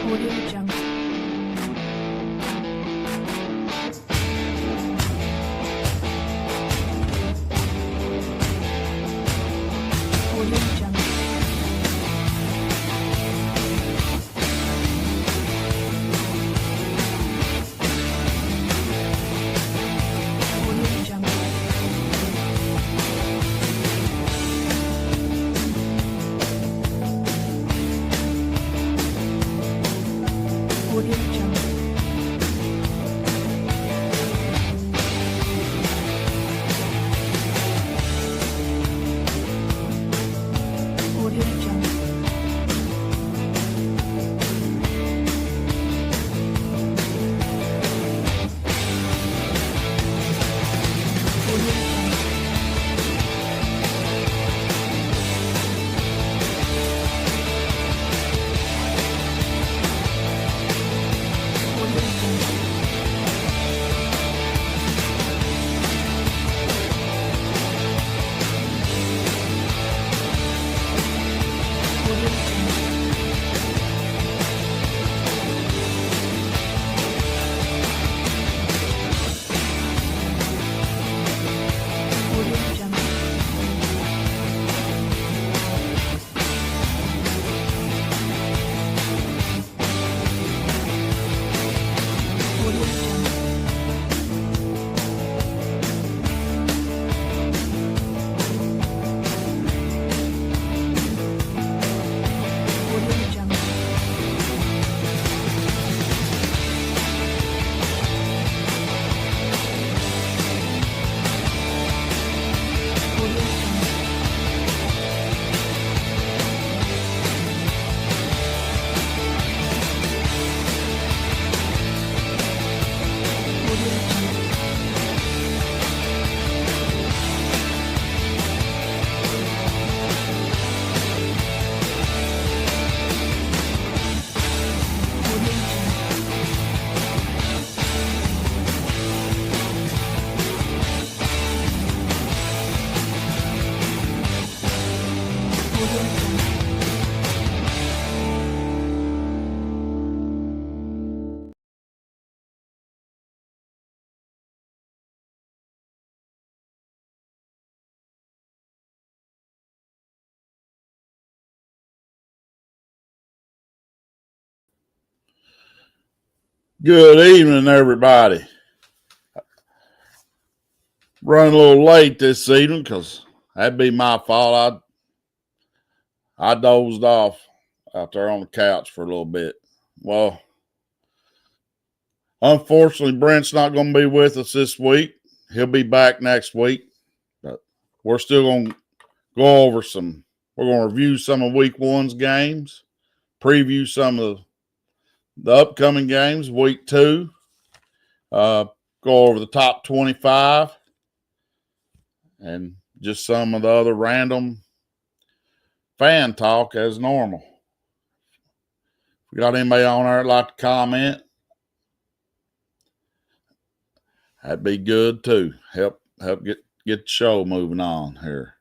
Audio Jungle. Audio Jungle. Audio Jungle. Audio Jungle. Audio Jungle. Audio Jungle. Audio Jungle. Audio Jungle. Audio Jungle. Audio Jungle. Audio Jungle. Audio Jungle. Audio Jungle. Audio Jungle. Audio Jungle. Good evening, everybody. Running a little late this evening because that'd be my fault. I dozed off out there on the couch for a little bit. Well, unfortunately, Brent's not going to be with us this week. He'll be back next week. But we're still going to go over we're going to review some of week one's games, preview some of the upcoming games, week two, go over the top 25, and just some of the other random fan talk as normal. If we got anybody on there that'd like to comment, that'd be good too. Help get the show moving on here.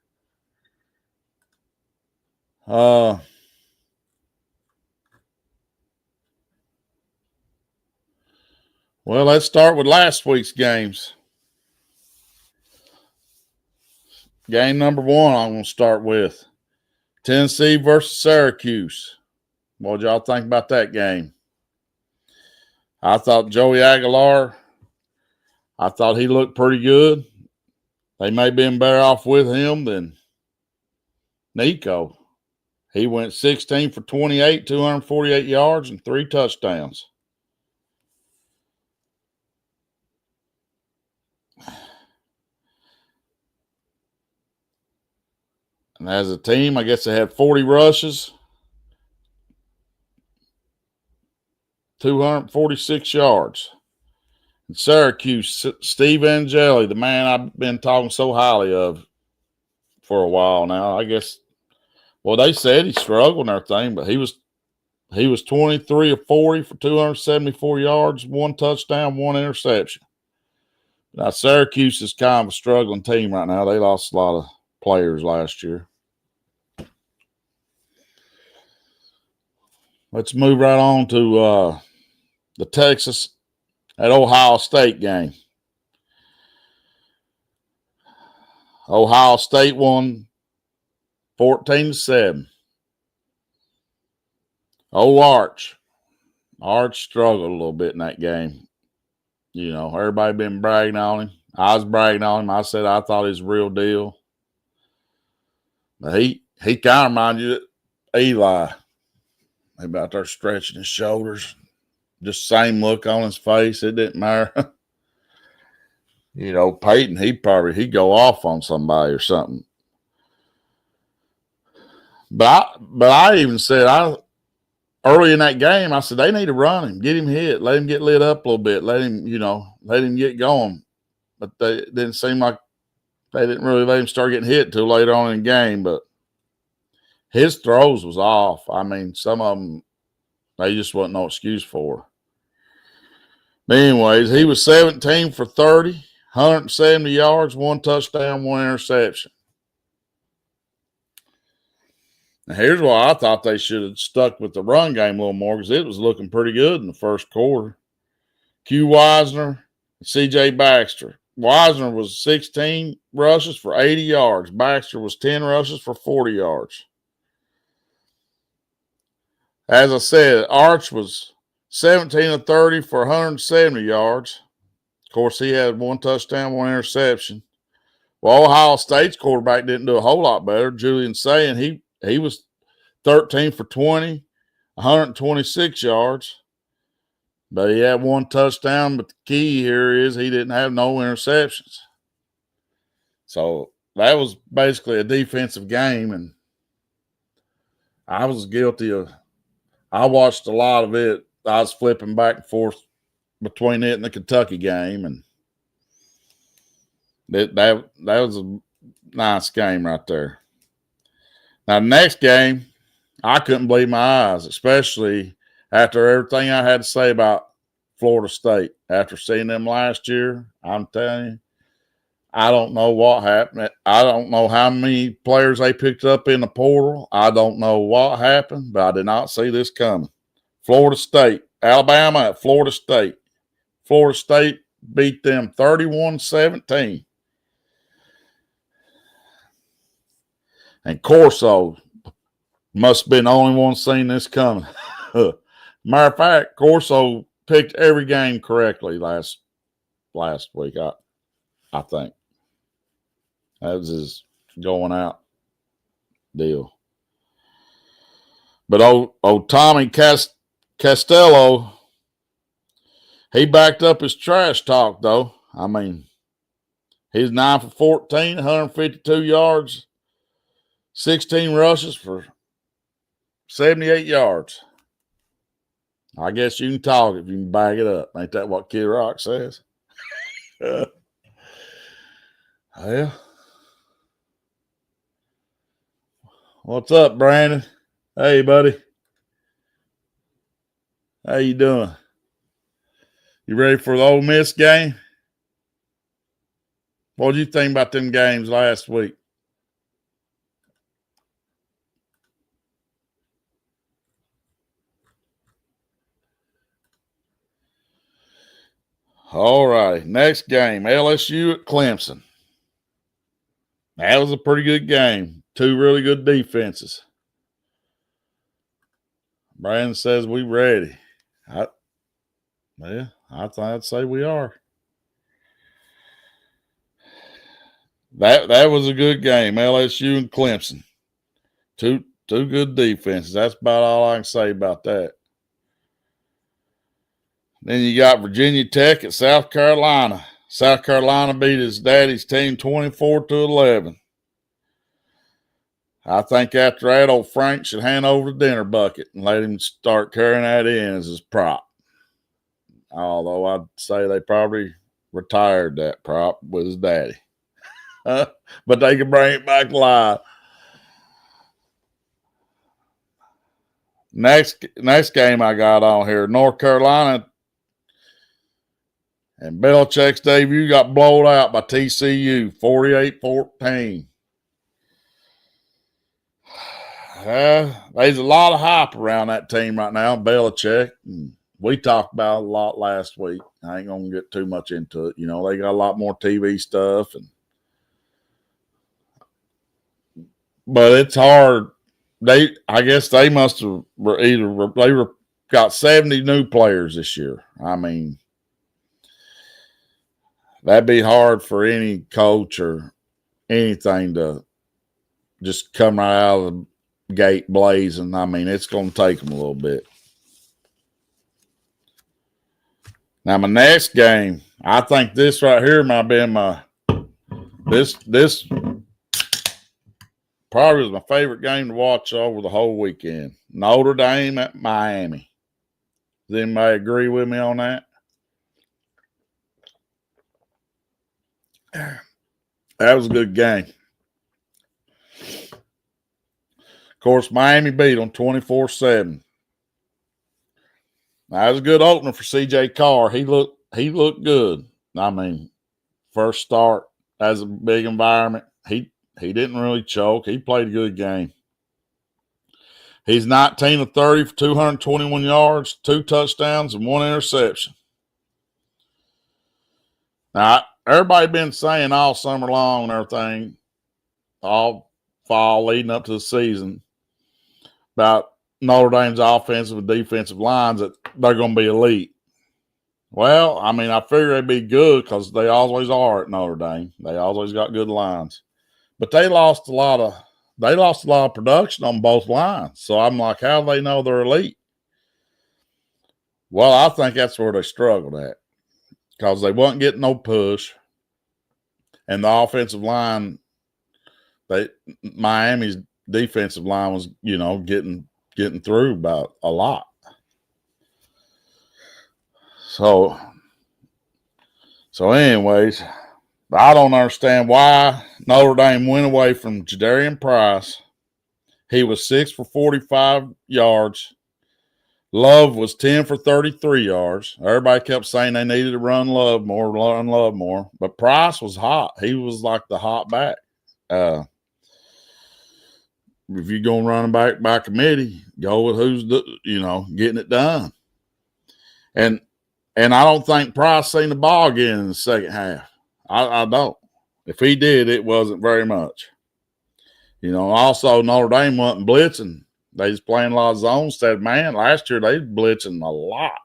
Well, let's start with last week's games. Game number one I'm going to start with. Tennessee versus Syracuse. What did y'all think about that game? I thought Joey Aguilar, I thought he looked pretty good. They may have been better off with him than Nico. He went 16 for 28, 248 yards, and 3 touchdowns. And as a team, I guess they had 40 rushes, 246 yards. And Syracuse, Steve Angeli, the man I've been talking so highly of for a while now. I guess, well, they said he struggled and everything, but he was 23 of 40 for 274 yards, 1 touchdown, 1 interception. Now, Syracuse is kind of a struggling team right now. They lost a lot of players last year. let's move right on to the Texas at Ohio State game. Ohio State won 14-7. Arch struggled a little bit in that game. You know, everybody been bragging on him. I was bragging on him. I said I thought he was a real deal. But he kind of reminded you of Eli. Maybe out there stretching his shoulders. Just same look on his face. It didn't matter. You know, Peyton, he'd go off on somebody or something. But I even said early in that game, I said they need to run him, get him hit, let him get lit up a little bit, let him get going. But it didn't seem like they didn't really let him start getting hit until later on in the game. But his throws was off. I mean, some of them, they just wasn't no excuse for. But anyways, he was 17 for 30, 170 yards, 1 touchdown, 1 interception. Now, here's why I thought they should have stuck with the run game a little more, because it was looking pretty good in the first quarter. Q Wisner and C.J. Baxter. Wisner was 16 rushes for 80 yards. Baxter was 10 rushes for 40 yards. As I said, Arch was 17 of 30 for 170 yards. Of course, he had 1 touchdown, 1 interception. Well, Ohio State's quarterback didn't do a whole lot better. Julian Sayin, he was 13 for 20, 126 yards. But he had 1 touchdown. But the key here is he didn't have no interceptions. So that was basically a defensive game. And I was guilty of – I watched a lot of it. I was flipping back and forth between it and the Kentucky game. And that was a nice game right there. Now, the next game, I couldn't believe my eyes, especially after everything I had to say about Florida State. After seeing them last year, I'm telling you, I don't know what happened. I don't know how many players they picked up in the portal. I don't know what happened, but I did not see this coming. Florida State, Alabama at Florida State. Florida State beat them 31-17. And Corso must have been the only one seeing this coming. Matter of fact, Corso picked every game correctly last week, I think. That was his going out deal. But old Tommy Castello, he backed up his trash talk, though. I mean, he's 9 for 14, 152 yards, 16 rushes for 78 yards. I guess you can talk if you can back it up. Ain't that what Kid Rock says? Well, what's up, Brandon? Hey, buddy. How you doing? You ready for the Ole Miss game? What did you think about them games last week? All right, next game, LSU at Clemson. That was a pretty good game. 2 really good defenses. Brandon says we ready. I think I'd say we are. That was a good game, LSU and Clemson. Two good defenses. That's about all I can say about that. Then you got Virginia Tech at South Carolina. South Carolina beat his daddy's team 24-11. I think after that, old Frank should hand over the dinner bucket and let him start carrying that in as his prop. Although I'd say they probably retired that prop with his daddy. But they can bring it back live. Next game I got on here, North Carolina and Belichick's debut got blown out by TCU, 48-14. there's a lot of hype around that team right now, Belichick. We talked about it a lot last week. I ain't gonna get too much into it. You know, they got a lot more TV stuff, but it's hard. I guess they must have got 70 new players this year. I mean, that'd be hard for any coach or anything to just come right out of the gate blazing. I mean, it's going to take them a little bit. Now, my next game, I think this right here might be this probably was my favorite game to watch over the whole weekend. Notre Dame at Miami. Does anybody agree with me on that? That was a good game. Of course, Miami beat them 24-7. That was a good opener for C.J. Carr. He looked good. I mean, first start as a big environment. He didn't really choke. He played a good game. He's 19 of 30 for 221 yards, 2 touchdowns, and 1 interception. Now, everybody been saying all summer long and everything, all fall leading up to the season, about Notre Dame's offensive and defensive lines that they're going to be elite. Well, I mean, I figure they'd be good because they always are at Notre Dame. They always got good lines. But they lost a lot of production on both lines. So I'm like, how do they know they're elite? Well, I think that's where they struggled at because they wasn't getting no push. And the offensive line, Miami's defensive line was, getting through about a lot. So anyways, I don't understand why Notre Dame went away from Jadarian Price. He was 6 for 45 yards. Love was 10 for 33 yards. Everybody kept saying they needed to run Love more. But Price was hot. He was like the hot back. If you're going to run back by committee, go with who's getting it done. And I don't think Price seen the ball again in the second half. I don't. If he did, it wasn't very much. Also Notre Dame wasn't blitzing. They was playing a lot of zones. Said, man, last year they was blitzing a lot.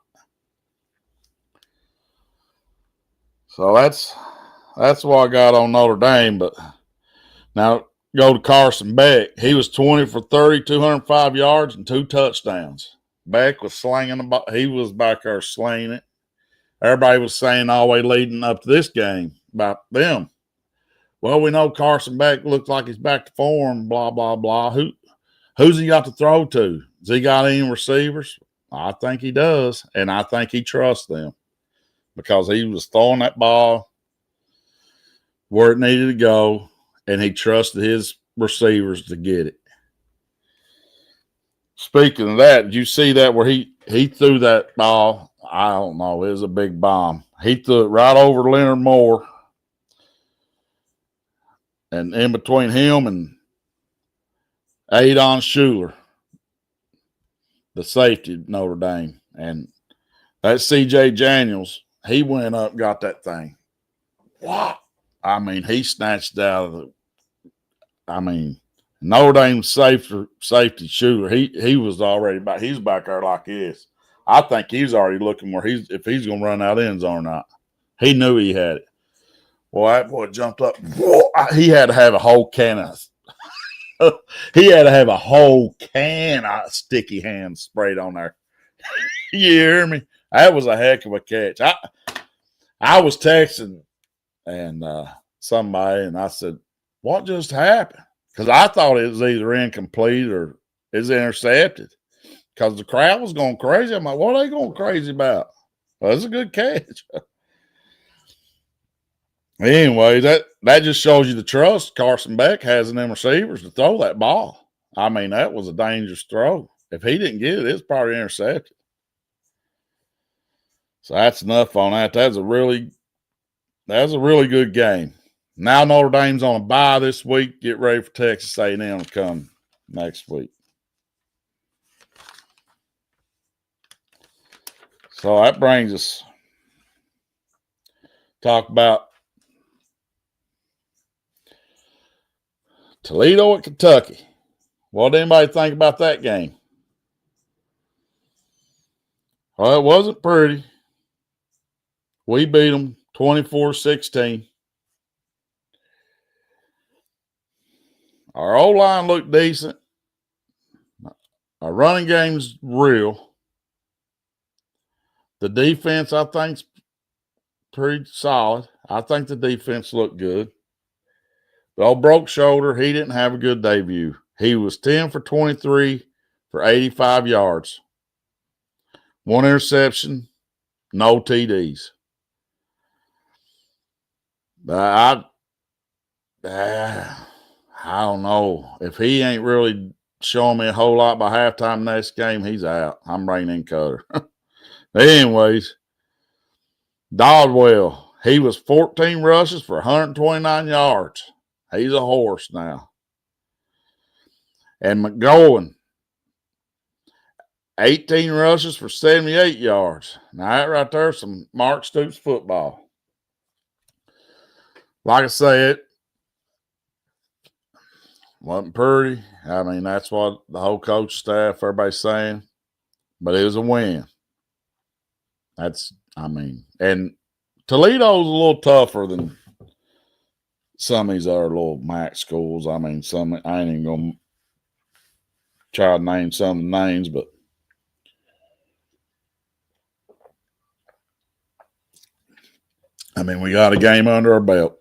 So that's what I got on Notre Dame. But now go to Carson Beck. He was 20 for 30, 205 yards, and 2 touchdowns. Beck was slinging the ball. He was back there slinging it. Everybody was saying all the way leading up to this game about them. Well, we know Carson Beck looks like he's back to form, blah, blah, blah. Who's he got to throw to? Has he got any receivers? I think he does, and I think he trusts them because he was throwing that ball where it needed to go, and he trusted his receivers to get it. Speaking of that, did you see that where he threw that ball? I don't know. It was a big bomb. He threw it right over Leonard Moore, and in between him and Adon Schuler, the safety of Notre Dame. And that C.J. Daniels, he went up and got that thing. What? I mean, he snatched it out of Notre Dame safety Schuler, he was already back. He's back there like this. I think he's already looking if he's going to run out end zone or not. He knew he had it. Well, that boy jumped up. He had to have a whole can of sticky hands sprayed on there. You hear me? That was a heck of a catch. I was texting and somebody, and I said, what just happened? Because I thought it was either incomplete or it's intercepted. Because the crowd was going crazy. I'm like, what are they going crazy about? Well, it's a good catch. Anyway, that just shows you the trust Carson Beck has in them receivers to throw that ball. I mean, that was a dangerous throw. If he didn't get it, it's probably intercepted. So that's enough on that. That was a really good game. Now Notre Dame's on a bye this week. Get ready for Texas A&M to come next week. So that brings us talk about Toledo at Kentucky. What did anybody think about that game? Well, it wasn't pretty. We beat them 24-16. Our O-line looked decent. Our running game's real. The defense, I think, is pretty solid. I think the defense looked good. The old broke shoulder, he didn't have a good debut. He was 10 for 23 for 85 yards. 1 interception, no TDs. I don't know. If he ain't really showing me a whole lot by halftime next game, he's out. I'm bringing in Cutter. Anyways, Dodwell, he was 14 rushes for 129 yards. He's a horse now. And McGowan, 18 rushes for 78 yards. Now, that right there is some Mark Stoops football. Like I said, wasn't pretty. I mean, that's what the whole coach staff, everybody's saying. But it was a win. And Toledo's a little tougher than some of these other little MAC schools. I mean, I ain't even going to try to name some of the names, but I mean, we got a game under our belt.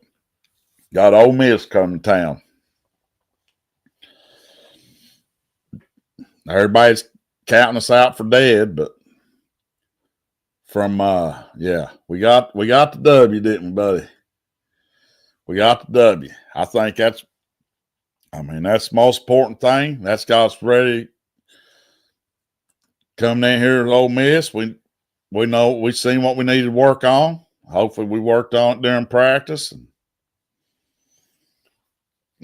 Got Ole Miss coming to town. Everybody's counting us out for dead, but we got the W, didn't we, buddy? We got the W. I think that's the most important thing. That's got us ready coming in here at Ole Miss. We know we've seen what we needed to work on. Hopefully we worked on it during practice and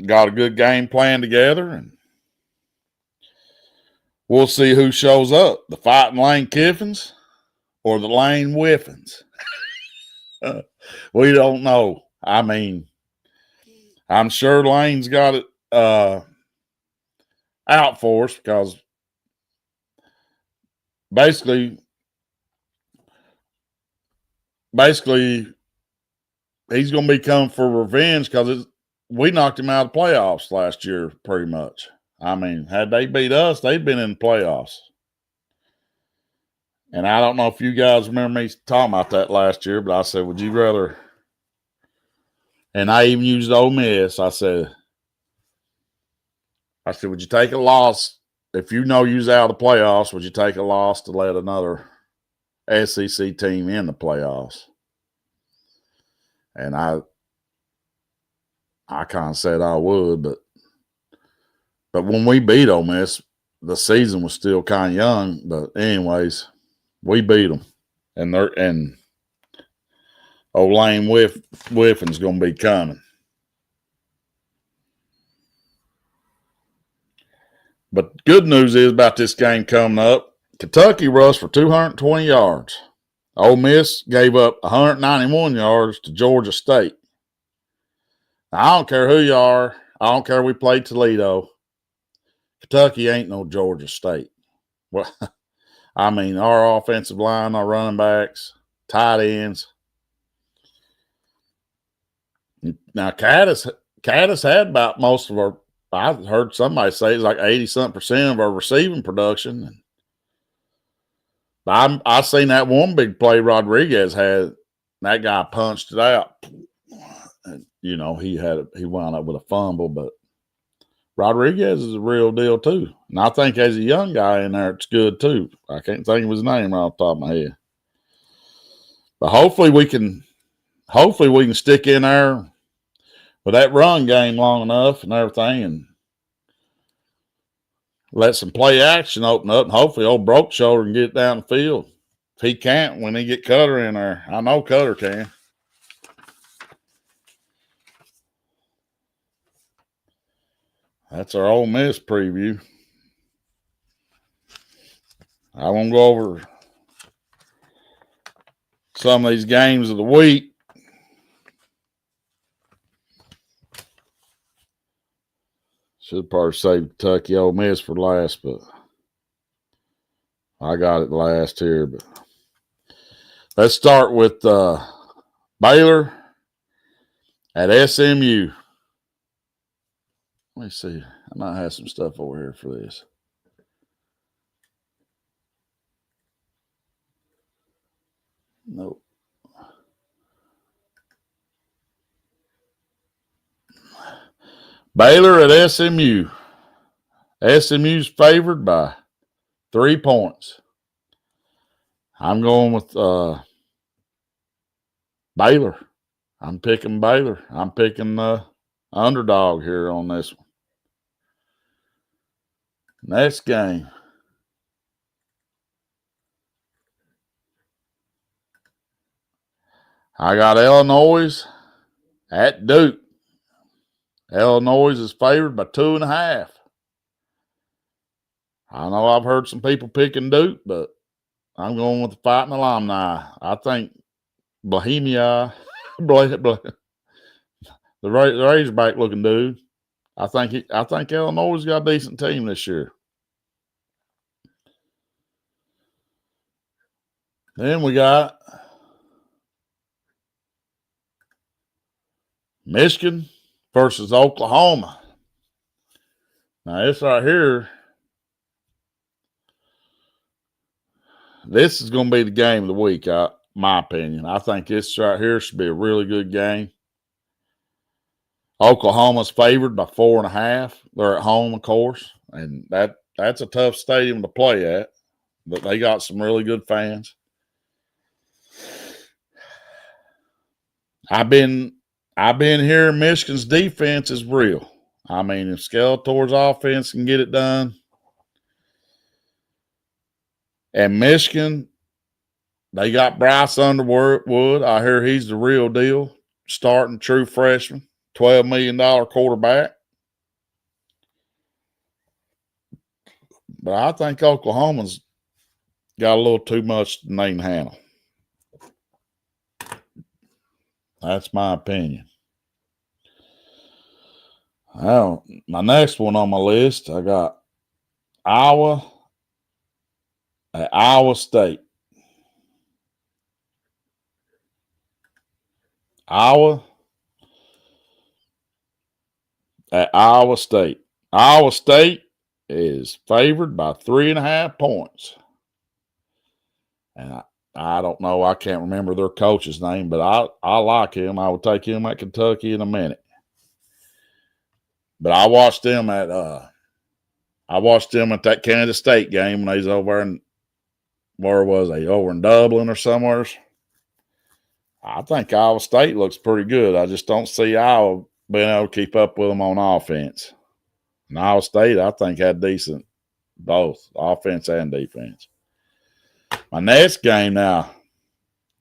got a good game plan together, and we'll see who shows up, the Fighting Lane Kiffins or the Lane Whiffins. We don't know. I mean, I'm sure Lane's got it out for us because basically he's going to be coming for revenge because we knocked him out of the playoffs last year pretty much. I mean, had they beat us, they'd been in the playoffs. And I don't know if you guys remember me talking about that last year, but I said, would you rather? And I even used Ole Miss. I said, would you take a loss? If you know you're out of the playoffs, would you take a loss to let another SEC team in the playoffs? And I kind of said I would, but when we beat Ole Miss, the season was still kind of young. But anyways, we beat them, and old Lane Whiffin's going to be coming. But good news is about this game coming up. Kentucky rushed for 220 yards. Ole Miss gave up 191 yards to Georgia State. Now, I don't care who you are. I don't care we played Toledo. Kentucky ain't no Georgia State. Well, I mean, our offensive line, our running backs, tight ends. Now, Caddis had about most of our, I heard somebody say it's like 80-something% of our receiving production. I seen that one big play Rodriguez had. That guy punched it out. And, he wound up with a fumble, but Rodriguez is a real deal too. And I think as a young guy in there, it's good too. I can't think of his name right off the top of my head. But hopefully we can stick in there with that run game long enough and everything and let some play action open up, and hopefully old broke shoulder can get down the field. If he can't, when he get Cutter in there, I know Cutter can. That's our Ole Miss preview. I won't go over some of these games of the week. Should probably save Kentucky Ole Miss for last, but I got it last here. But let's start with Baylor at SMU. Let me see. I might have some stuff over here for this. Nope. Baylor at SMU. SMU's favored by 3 points. I'm going with Baylor. I'm picking Baylor. I'm picking underdog here on this one. Next game. I got Illinois at Duke. Illinois is favored by 2.5. I know I've heard some people picking Duke, but I'm going with the Fighting Alumni. I think Bohemia, the Razorback looking dude. I think Illinois has got a decent team this year. Then we got Michigan versus Oklahoma. Now, this right here, this is going to be the game of the week, my opinion. I think this right here should be a really good game. Oklahoma's favored by 4.5. They're at home, of course, and that's a tough stadium to play at, but they got some really good fans. I've been hearing Michigan's defense is real. I mean, if Skeletor's offense can get it done, and Michigan, they got Bryce Underwood. I hear he's the real deal, starting true freshman, $12 million quarterback. But I think Oklahoma's got a little too much than they can handle. That's my opinion. Well, my next one on my list, I got Iowa at Iowa State. Iowa at Iowa State. Iowa State is favored by 3.5 points. And I don't know. I can't remember their coach's name, but I like him. I would take him at Kentucky in a minute. But I watched them at that Kansas State game when they was over in, where was they? Over in Dublin or somewhere. I think Iowa State looks pretty good. I just don't see Iowa being able to keep up with them on offense. And Iowa State, I think, had decent both offense and defense. My next game now.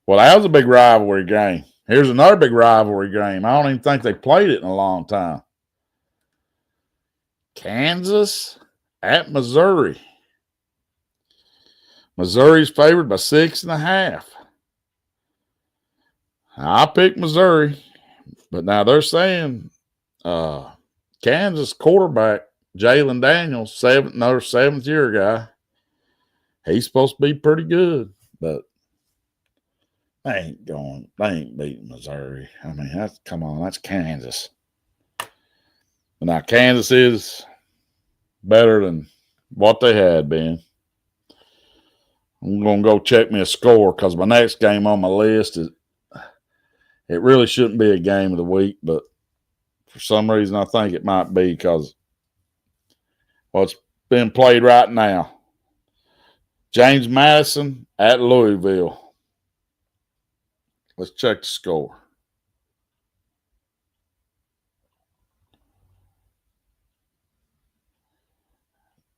Well, that was a big rivalry game. Here's another big rivalry game. I don't even think they played it in a long time. Kansas at Missouri. Missouri's favored by 6.5. I picked Missouri, but now they're saying Kansas quarterback Jalen Daniels, another seventh-year guy, he's supposed to be pretty good, but they ain't beating Missouri. I mean, that's Kansas. But now Kansas is better than what they had been. I'm going to go check me a score because my next game on my list is, it really shouldn't be a game of the week, but for some reason I think it might be because, well, it's being played right now. James Madison at Louisville. Let's check the score.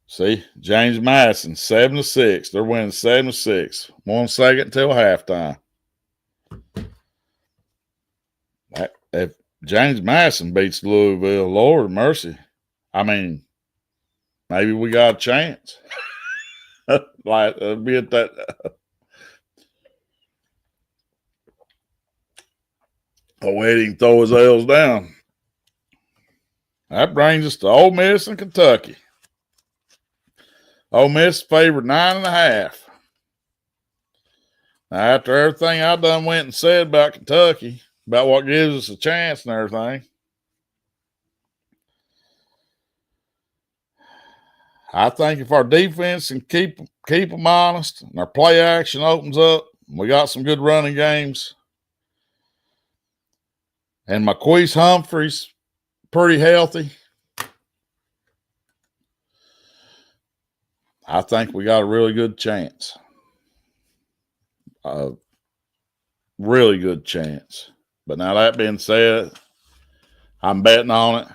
See, James Madison, 7-6. They're winning 7-6. 1 second until halftime. If James Madison beats Louisville, Lord mercy. I mean, maybe we got a chance. Like, be at that. Go ahead and throw his L's down. That brings us to Ole Miss and Kentucky. Ole Miss favored 9.5. Now, after everything I done went and said about Kentucky, about what gives us a chance and everything, I think if our defense can keep them honest and our play action opens up, we got some good running games, and Marquise Humphrey's pretty healthy, I think we got a really good chance. A really good chance. But now that being said, I'm betting on it.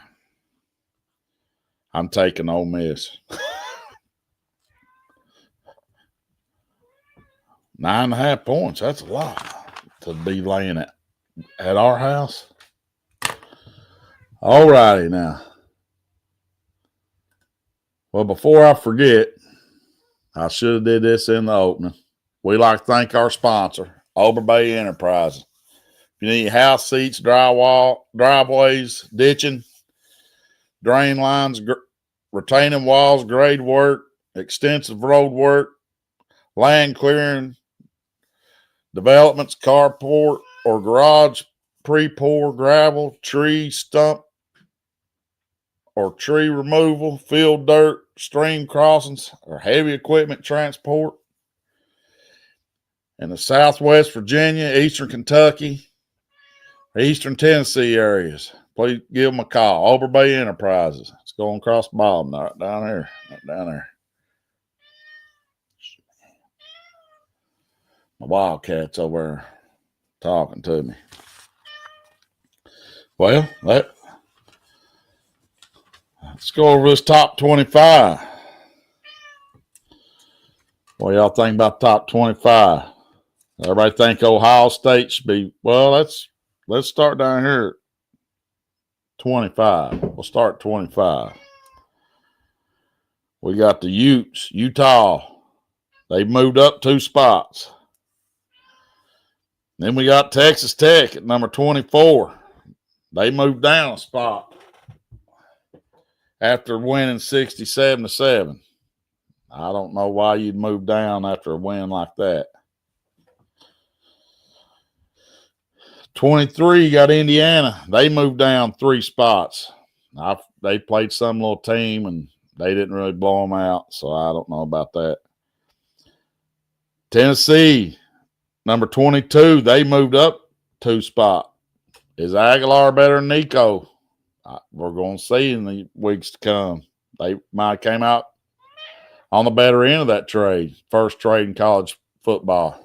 I'm taking Ole Miss. 9.5 points. That's a lot to be laying at our house. All righty now. Well, before I forget, I should have did this in the opening. We like to thank our sponsor, Ober Bay Enterprises. If you need house seats, drywall, driveways, ditching, drain lines, retaining walls, grade work, extensive road work, land clearing, developments, carport or garage, pre-pour, gravel, tree, stump, or tree removal, field dirt, stream crossings, or heavy equipment transport. In the Southwest Virginia, Eastern Kentucky, Eastern Tennessee areas, please give them a call. Ober Bay Enterprises. It's going across the bottom, right down here. Right down there. My Wildcat's over there talking to me. Well, let's go over this top 25. What y'all think about top 25? Everybody think Ohio State should be, well, let's start down here at 25. We'll start at 25. We got the Utes, Utah. They moved up 2 spots. Then we got Texas Tech at number 24. They moved down a spot after winning 67-7. I don't know why you'd move down after a win like that. 23, you got Indiana. They moved down 3 spots. They played some little team, and they didn't really blow them out, so I don't know about that. Tennessee, number 22, they moved up 2 spots. Is Aguilar better than Nico? We're going to see in the weeks to come. They might have came out on the better end of that trade. First trade in college football.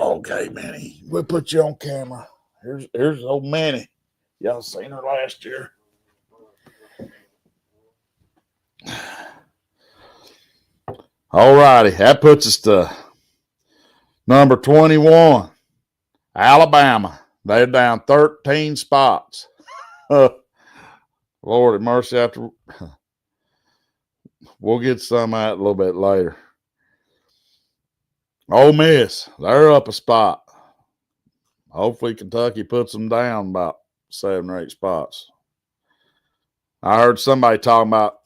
Okay, Manny, we'll put you on camera. Here's old Manny. Y'all seen her last year. All righty, that puts us to number 21, Alabama. They're down 13 spots. Lord have mercy. We'll get some out a little bit later. Ole Miss, they're up a spot. Hopefully Kentucky puts them down about 7 or 8 spots. I heard somebody talking about,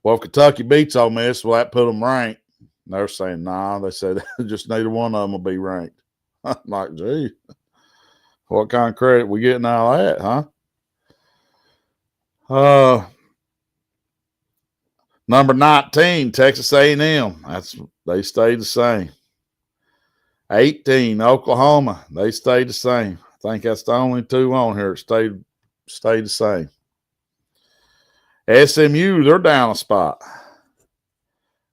well, if Kentucky beats Ole Miss, will that put them ranked? And they're saying, nah. They said just neither one of them will be ranked. I'm like, gee, what kind of credit we getting out of that, huh? Number 19, Texas A&M. They stayed the same. 18, Oklahoma. They stayed the same. I think that's the only 2 on here that stayed the same. SMU, they're down a spot.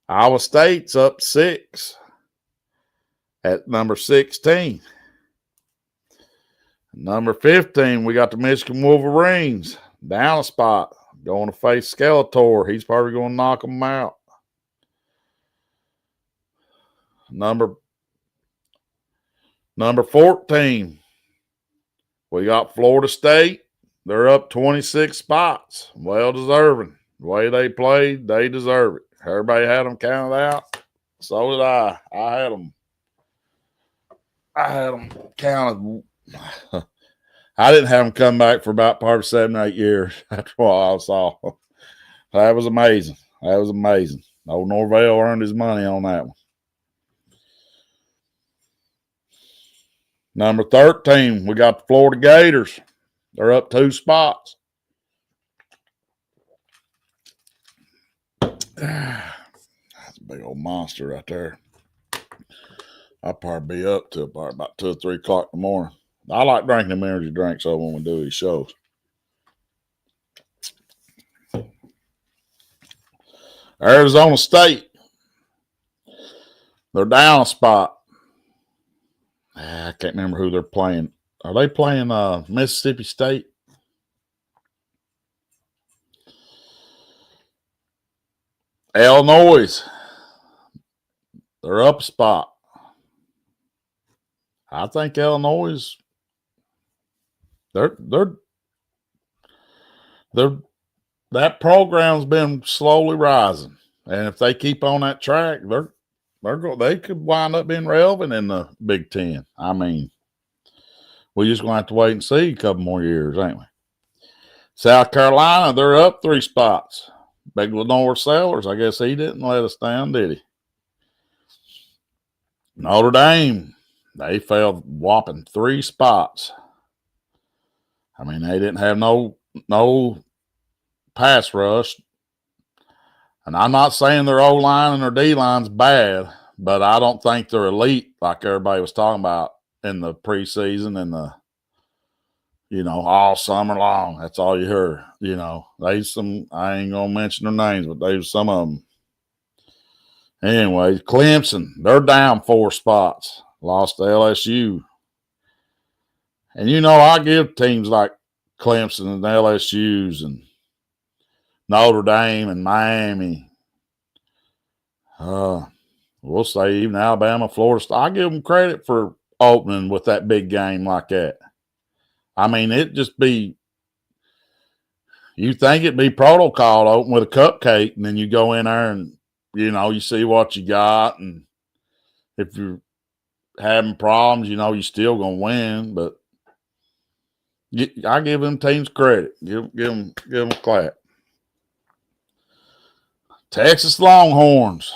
Iowa State's up 6 at number 16. Number 15, we got the Michigan Wolverines down a spot. Going to face Skeletor. He's probably going to knock them out. Number 14, we got Florida State. They're up 26 spots. Well deserving. The way they played, they deserve it. Everybody had them counted out. So did I. I had them counted I didn't have him come back for about part of 7 or 8 years after what I saw. That was amazing. That was amazing. Old Norvell earned his money on that one. Number 13, we got the Florida Gators. They're up 2 spots. That's a big old monster right there. I'll probably be up till probably about 2 or 3 o'clock in the morning. I like drinking them energy drinks so when we do these shows. Arizona State. They're down a spot. I can't remember who they're playing. Are they playing Mississippi State? Illinois. They're up a spot. I think Illinois. They're that program's been slowly rising, and if they keep on that track, they could wind up being relevant in the Big Ten. I mean, we're just going to have to wait and see a couple more years, ain't we? South Carolina, they're up 3 spots. Big Lenore Sellers, I guess he didn't let us down, did he? Notre Dame, they fell whopping 3 spots. I mean, they didn't have no pass rush. And I'm not saying their O-line and their D-line's bad, but I don't think they're elite like everybody was talking about in the preseason and all summer long. That's all you heard. I ain't going to mention their names, but there's some of them. Anyway, Clemson, they're down 4 spots. Lost to LSU. And I give teams like Clemson and LSU's and Notre Dame and Miami. We'll say even Alabama, Florida State. I give them credit for opening with that big game like that. I mean, it just be, you think it'd be protocol to open with a cupcake, and then you go in there and, you see what you got. And if you're having problems, you're still going to win. But I give them teams credit. Give them a clap. Texas Longhorns.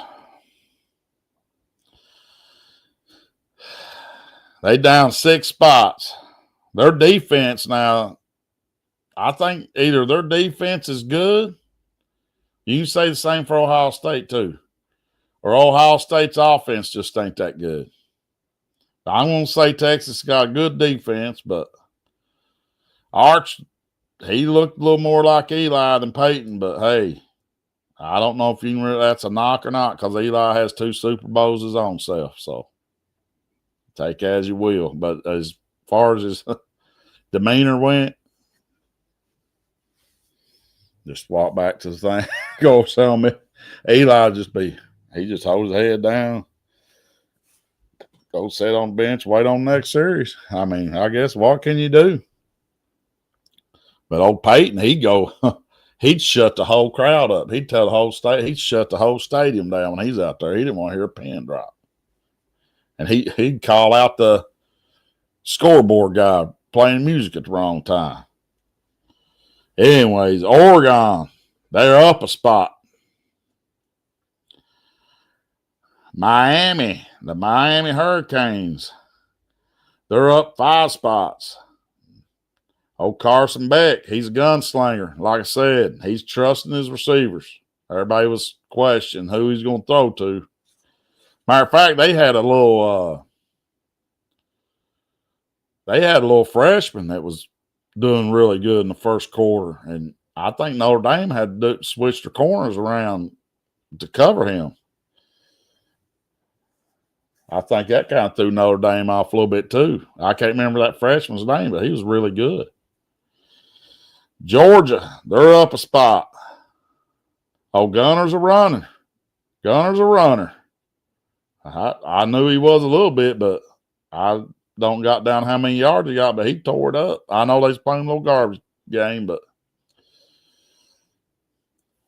They down 6 spots. Their defense now, I think either their defense is good. You can say the same for Ohio State too. Or Ohio State's offense just ain't that good. I won't say Texas got a good defense, but Arch, he looked a little more like Eli than Peyton, but hey, I don't know if that's a knock or not because Eli has 2 Super Bowls his own self. So take as you will. But as far as his demeanor went, just walk back to the thing, go tell me. Eli he just holds his head down, go sit on the bench, wait on the next series. I mean, I guess what can you do? But old Peyton, he'd shut the whole crowd up. He'd tell the whole state, he'd shut the whole stadium down when he's out there. He didn't want to hear a pin drop. And he'd call out the scoreboard guy playing music at the wrong time. Anyways, Oregon, they're up a spot. Miami, the Miami Hurricanes, they're up 5 spots. Old Carson Beck, he's a gunslinger. Like I said, he's trusting his receivers. Everybody was questioning who he's going to throw to. Matter of fact, they had a little freshman that was doing really good in the first quarter, and I think Notre Dame had to switch their corners around to cover him. I think that kind of threw Notre Dame off a little bit too. I can't remember that freshman's name, but he was really good. Georgia, they're up a spot. Oh, Gunner's a runner. I knew he was a little bit, but I don't got down how many yards he got, but he tore it up. I know they was playing a little garbage game, but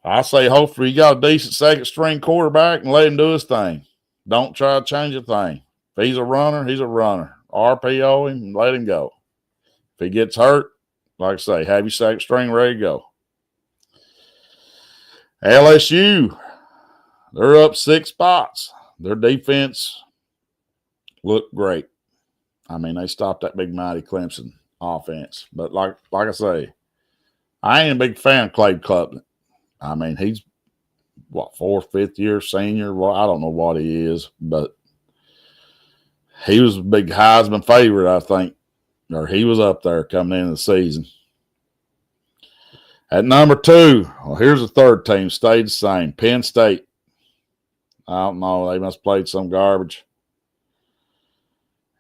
I say hopefully he got a decent second string quarterback and let him do his thing. Don't try to change a thing. If he's a runner, he's a runner. RPO him and let him go. If he gets hurt, like I say, have your second string ready to go. LSU, they're up 6 spots. Their defense looked great. I mean, they stopped that big mighty Clemson offense. But like I say, I ain't a big fan of Clay Cutler. I mean, he's fourth, fifth year senior. Well, I don't know what he is, but he was a big Heisman favorite, I think, or he was up there coming into the season. At number 2, well, here's the third team, stayed the same, Penn State. I don't know, they must have played some garbage.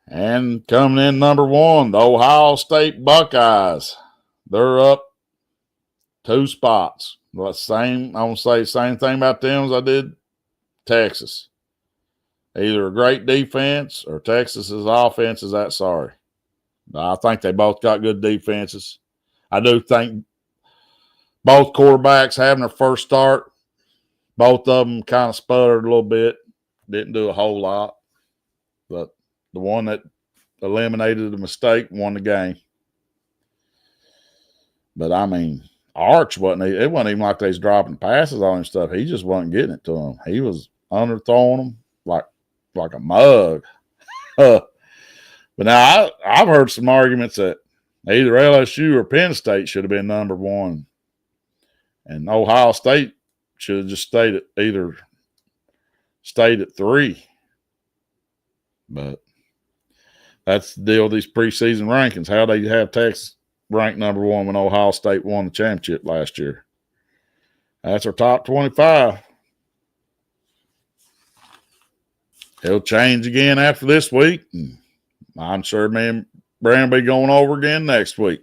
And coming in number 1, the Ohio State Buckeyes. They're up 2 spots. Well, I'm going to say the same thing about them as I did Texas. Either a great defense or Texas's offense is that sorry. I think they both got good defenses. I do think both quarterbacks having their first start, both of them kind of sputtered a little bit, didn't do a whole lot. But the one that eliminated the mistake won the game. But, I mean, Arch it wasn't even like they was dropping passes on him and stuff. He just wasn't getting it to him. He was underthrowing them like a mug. But now I've heard some arguments that either LSU or Penn State should have been number 1. And Ohio State should have just stayed at 3. But that's the deal with these preseason rankings. How they have Texas ranked number 1 when Ohio State won the championship last year. That's our top 25. It'll change again after this week. And I'm sure me and Brandon will be going over again next week.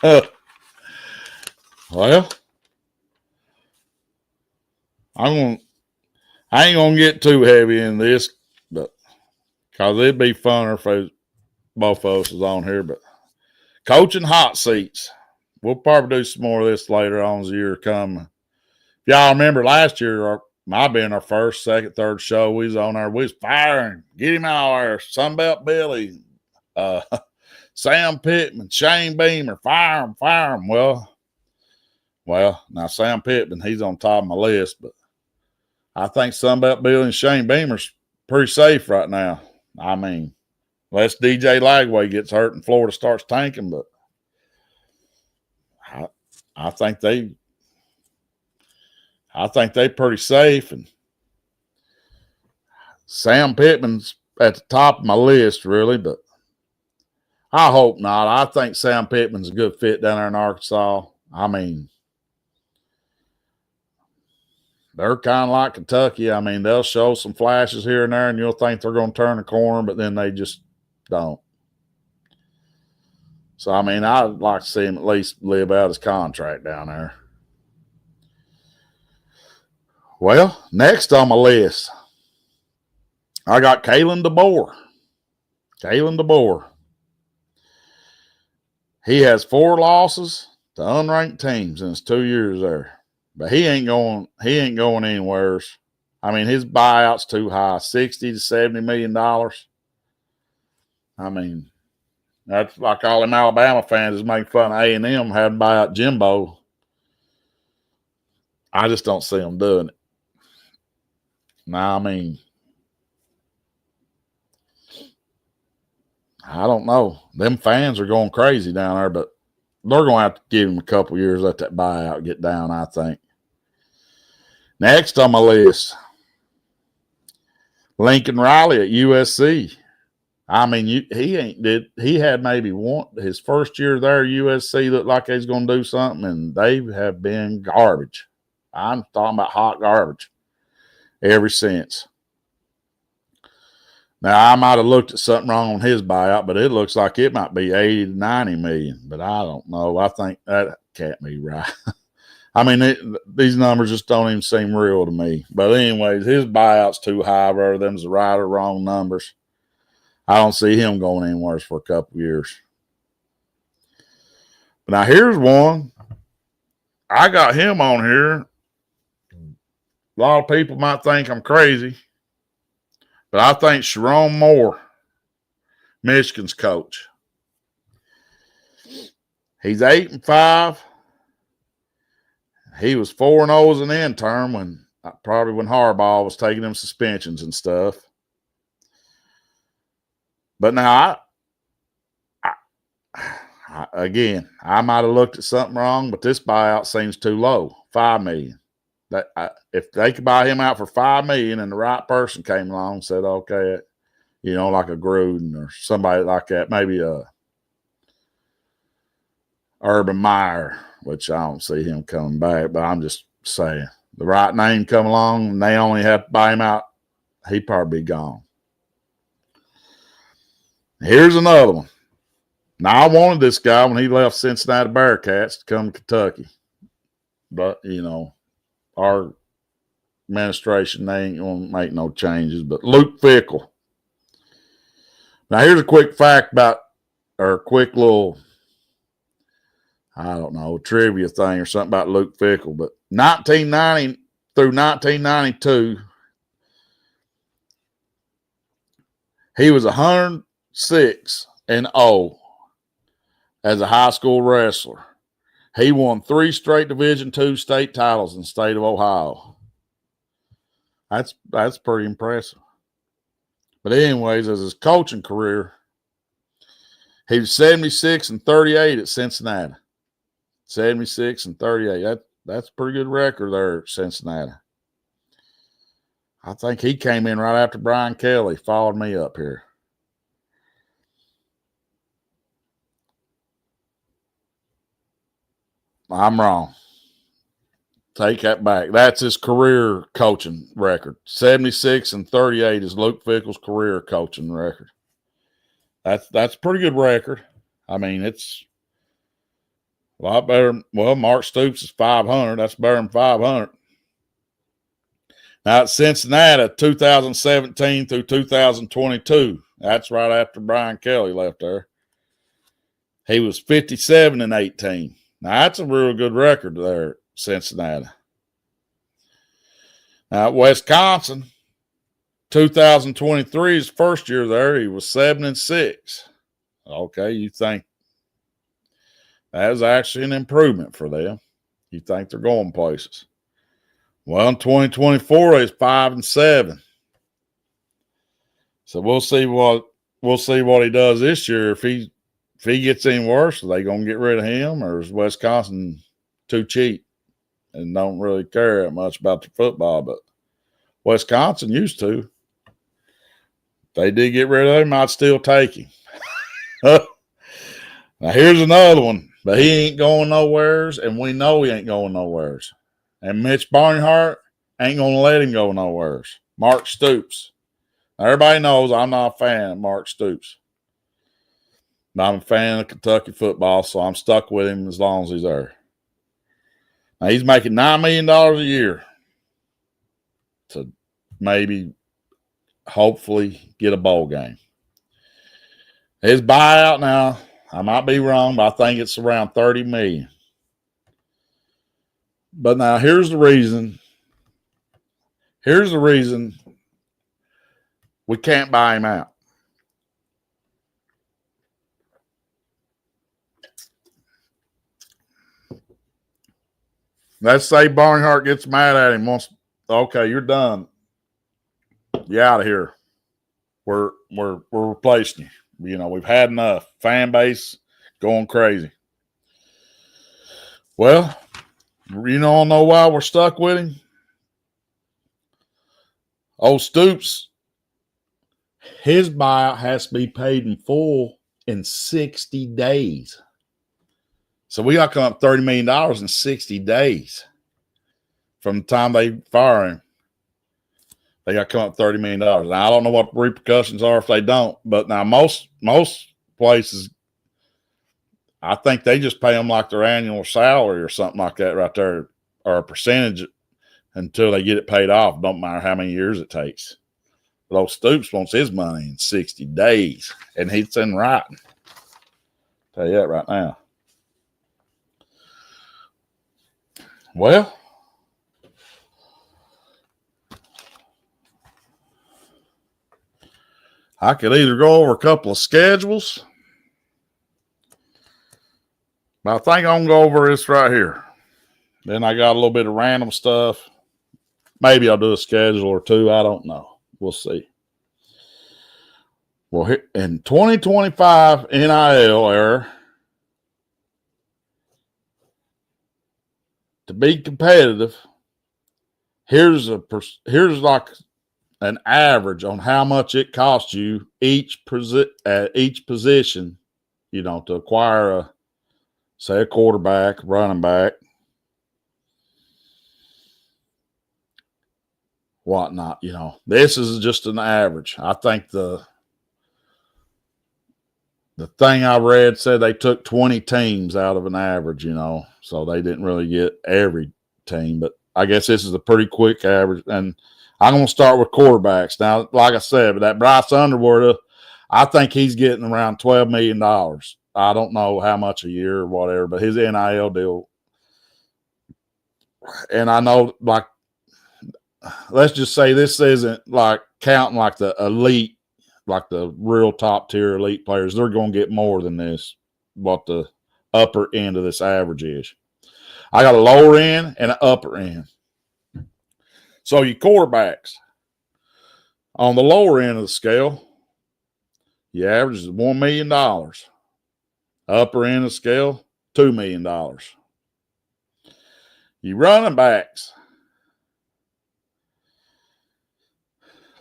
Well, I ain't gonna get too heavy in this, but because it'd be funner if both of us was on here. But coaching hot seats, we'll probably do some more of this later on as the year comes. If y'all remember last year, might have been our first, second, third show. We was on there. We was firing, get him out there. Sunbelt Billy, Sam Pittman, Shane Beamer, fire him. Well, now Sam Pittman, he's on top of my list, but I think Sunbelt Billy and Shane Beamer's pretty safe right now. I mean, unless DJ Lagway gets hurt and Florida starts tanking, but I think they pretty safe. And Sam Pittman's at the top of my list, really, but I hope not. I think Sam Pittman's a good fit down there in Arkansas. I mean, they're kind of like Kentucky. I mean, they'll show some flashes here and there, and you'll think they're going to turn the corner, but then they just don't. So, I mean, I'd like to see him at least live out his contract down there. Well, next on my list, I got Kalen DeBoer. Kalen DeBoer. He has 4 losses to unranked teams in his 2 years there. But he ain't going anywhere. I mean, his buyout's too high, $60 to $70 million. I mean, that's like all them Alabama fans is making fun of A&M having to buy out Jimbo. I just don't see them doing it. Now, I mean, I don't know. Them fans are going crazy down there, but they're going to have to give him a couple years, let that buyout get down, I think. Next on my list, Lincoln Riley at USC. I mean, he had maybe his first year there at USC looked like he was going to do something, and they have been garbage. I'm talking about hot garbage ever since. Now, I might have looked at something wrong on his buyout, but it looks like it might be 80 to 90 million. But I don't know. I think that can't be right. I mean, these numbers just don't even seem real to me. But anyways, his buyout's too high, whether them's the right or wrong numbers. I don't see him going anywhere for a couple years. But now here's one. I got him on here. A lot of people might think I'm crazy. But I think Sharon Moore Michigan's coach. He's 8-5. He was 4-0 as an intern when Harbaugh was taking them suspensions and stuff. But now, again, I might have looked at something wrong, but this buyout seems too low. $5 million. If they could buy him out for $5 million and the right person came along and said, okay, like a Gruden or somebody like that, maybe a Urban Meyer, which I don't see him coming back, but I'm just saying the right name come along and they only have to buy him out, he'd probably be gone. Here's another one. Now, I wanted this guy when he left Cincinnati Bearcats to come to Kentucky. But, our administration, they ain't going to make no changes. But Luke Fickell. Now, here's a quick fact or a quick little, I don't know, trivia thing or something about Luke Fickell. But 1990 through 1992, he was 106-0 as a high school wrestler. He won 3 straight Division II state titles in the state of Ohio. That's pretty impressive. But anyways, as his coaching career, he was 76-38 at Cincinnati. 76-38. That's a pretty good record there at Cincinnati. I think he came in right after Brian Kelly followed me up here. I'm wrong. Take that back. That's his career coaching record. 76-38 is Luke Fickell's career coaching record. That's a pretty good record. I mean, it's a lot better. Well, Mark Stoops is 500. That's better than 500. Now, at Cincinnati, 2017 through 2022, that's right after Brian Kelly left there. He was 57-18. Now, that's a real good record there at Cincinnati. Now, at Wisconsin, 2023, his first year there, he was 7-6. Okay, you think that is actually an improvement for them. You think they're going places. Well, in 2024, he's 5-7. So we'll see what he does this year. If he gets any worse, are they gonna get rid of him, or is Wisconsin too cheap and don't really care that much about the football? But Wisconsin used to. If they did get rid of him, I'd still take him. Now here's another one, but he ain't going nowheres, and we know he ain't going nowheres. And Mitch Barnhart ain't going to let him go nowheres. Mark Stoops. Now, everybody knows I'm not a fan of Mark Stoops. But I'm a fan of Kentucky football, so I'm stuck with him as long as he's there. Now, he's making $9 million a year to maybe, hopefully, get a bowl game. His buyout now, I might be wrong, but I think it's around $30 million. But now here's the reason. Here's the reason we can't buy him out. Let's say Barnhart gets mad at him. Okay, you're done. You're out of here. We're replacing you. We've had enough. Fan base going crazy. Well, all know why we're stuck with him? Old Stoops, his buyout has to be paid in full in 60 days. So we got to come up $30 million in 60 days from the time they fire him. They got to come up $30 million. Now, I don't know what the repercussions are if they don't, but now most places, I think they just pay them like their annual salary or something like that right there, or a percentage until they get it paid off. Don't matter how many years it takes. But old Stoops wants his money in 60 days, and he's in writing. Tell you that right now. Well, I could either go over a couple of schedules, but I think I'm going to go over this right here. Then I got a little bit of random stuff. Maybe I'll do a schedule or two. I don't know. We'll see. Well, in 2025 NIL era, to be competitive, here's like an average on how much it costs you at each position, to acquire say a quarterback, running back, whatnot. This is just an average. I think the thing I read said they took 20 teams out of an average, so they didn't really get every team, but I guess this is a pretty quick average. And I'm going to start with quarterbacks. Now, like I said, but that Bryce Underwood, I think he's getting around $12 million. I don't know how much a year or whatever, but his NIL deal. And I know, like, let's just say this isn't like counting like the elite, like the real top tier elite players. They're going to get more than this, what the upper end of this average is. I got a lower end and an upper end. So your quarterbacks, on the lower end of the scale, your average is $1 million. Upper end of the scale, $2 million. Your running backs,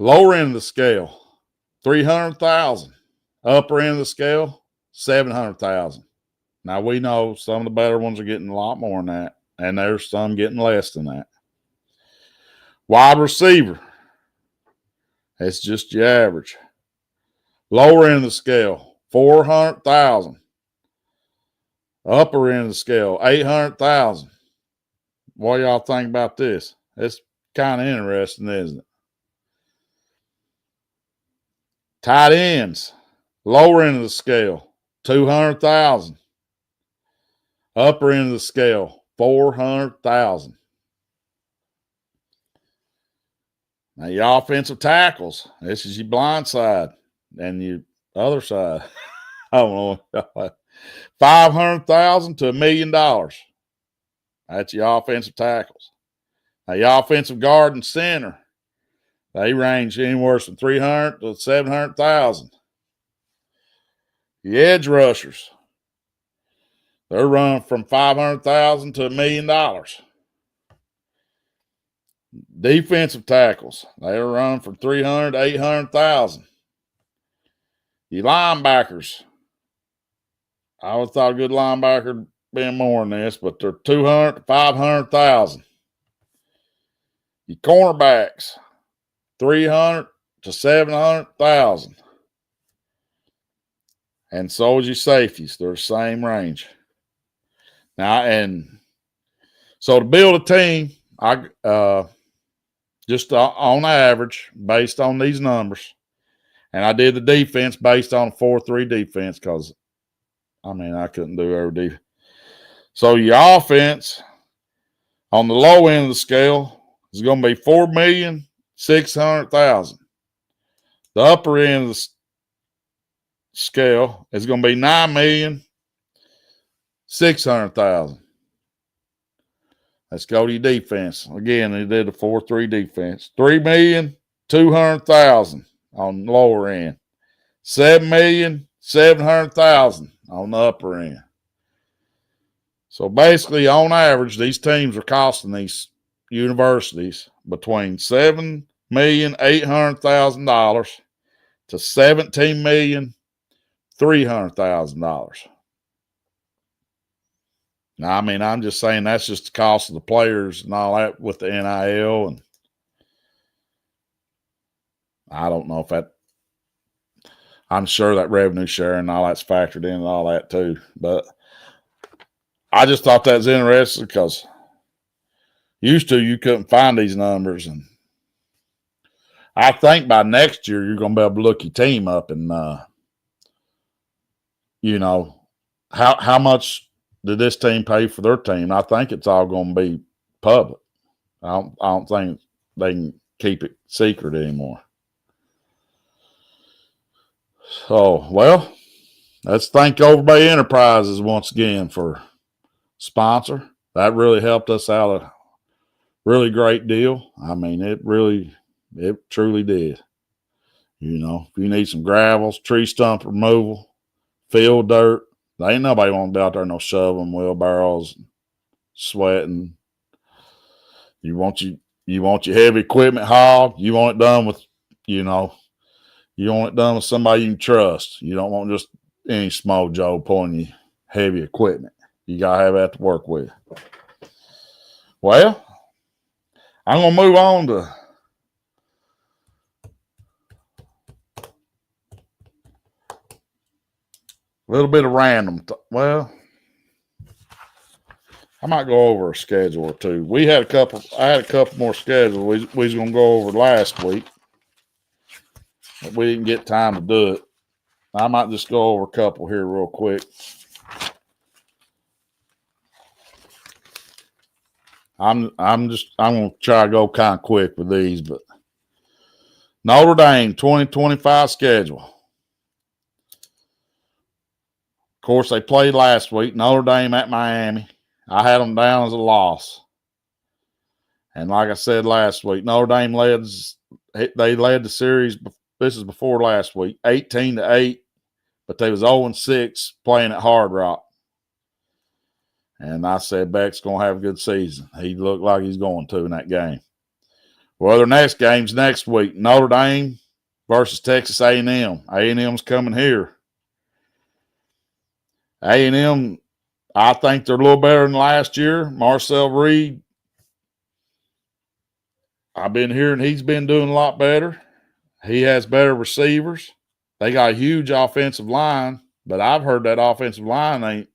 lower end of the scale, $300,000. Upper end of the scale, $700,000. Now we know some of the better ones are getting a lot more than that, and there's some getting less than that. Wide receiver, that's just your average. Lower end of the scale, $400,000. Upper end of the scale, $800,000. What y'all think about this? It's kind of interesting, isn't it? Tight ends, lower end of the scale, $200,000. Upper end of the scale, $400,000. Now your offensive tackles, this is your blind side and your other side. I don't know, $500,000 to $1 million. That's your offensive tackles. Now your offensive guard and center, they range anywhere from $300,000 to $700,000. The edge rushers, they're running from $500,000 to $1 million. Defensive tackles, they're running from $300,000 to $800,000. Your linebackers, I would have thought a good linebacker would be more than this, but they're $200,000 to $500,000. Your cornerbacks, $300,000 to $700,000. And so is your safeties. They're the same range. Now, and so to build a team, I just on average, based on these numbers, and I did the defense based on a 4-3 defense because, I couldn't do every defense. So your offense on the low end of the scale is going to be $4,600,000. The upper end of the scale is going to be $9,600,000. Let's go to your defense. Again, they did a 4-3 defense. $3,200,000 on the lower end. $7,700,000 on the upper end. So basically, on average, these teams are costing these universities between $7,800,000 to $17,300,000. Now, I'm just saying that's just the cost of the players and all that with the NIL, and I don't know if that. I'm sure that revenue sharing and all that's factored in and all that too, but I just thought that was interesting because used to you couldn't find these numbers, and I think by next year you're going to be able to look your team up and how much did this team pay for their team? I think it's all going to be public. I don't think they can keep it secret anymore. So, well, let's thank Over Bay Enterprises once again for sponsor. That really helped us out a really great deal. I mean, it truly did. You know, if you need some gravels, tree stump removal, field dirt, there ain't nobody want to be out there no shoveling wheelbarrows, sweating. You want your heavy equipment hauled. You want it done with, you know, you want it done with somebody you can trust. You don't want just any small Joe pulling you heavy equipment. You gotta have that to work with. Well, I'm gonna move on to a little bit of random. Well, I might go over a schedule or two. I had a couple more schedules we was gonna go over last week, but we didn't get time to do it. I might just go over a couple here real quick. I'm gonna try to go kind of quick with these, but Notre Dame 2025 schedule. Of course, they played last week. Notre Dame at Miami. I had them down as a loss. And like I said last week, Notre Dame led the series. This is before last week, 18-8, but they was 0-6 playing at Hard Rock. And I said Beck's going to have a good season. He looked like he's going to in that game. Well, their next game's next week. Notre Dame versus Texas A&M. A&M's coming here. A&M, I think they're a little better than last year. Marcel Reed, I've been hearing he's been doing a lot better. He has better receivers. They got a huge offensive line, but I've heard that offensive line ain't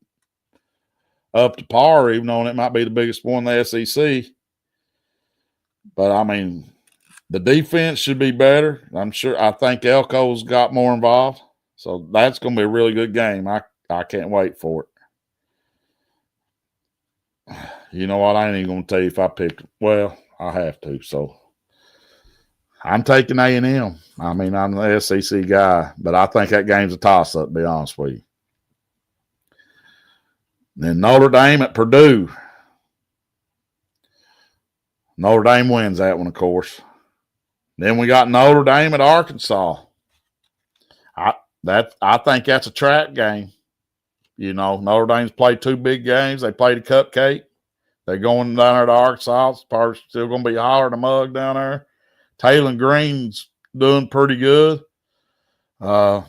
up to par, even though it might be the biggest one in the SEC. But, I mean, the defense should be better. I think Elko's got more involved. So that's going to be a really good game. I can't wait for it. You know what? I ain't even going to tell you if I picked. Well, I have to. So I'm taking A&M. I mean, I'm the SEC guy, but I think that game's a toss-up, to be honest with you. Then Notre Dame at Purdue. Notre Dame wins that one, of course. Then we got Notre Dame at Arkansas. I think that's a trap game. You know, Notre Dame's played two big games. They played a cupcake. They're going down there to Arkansas. It's probably still going to be hotter than a mug down there. Taylor Green's doing pretty good. But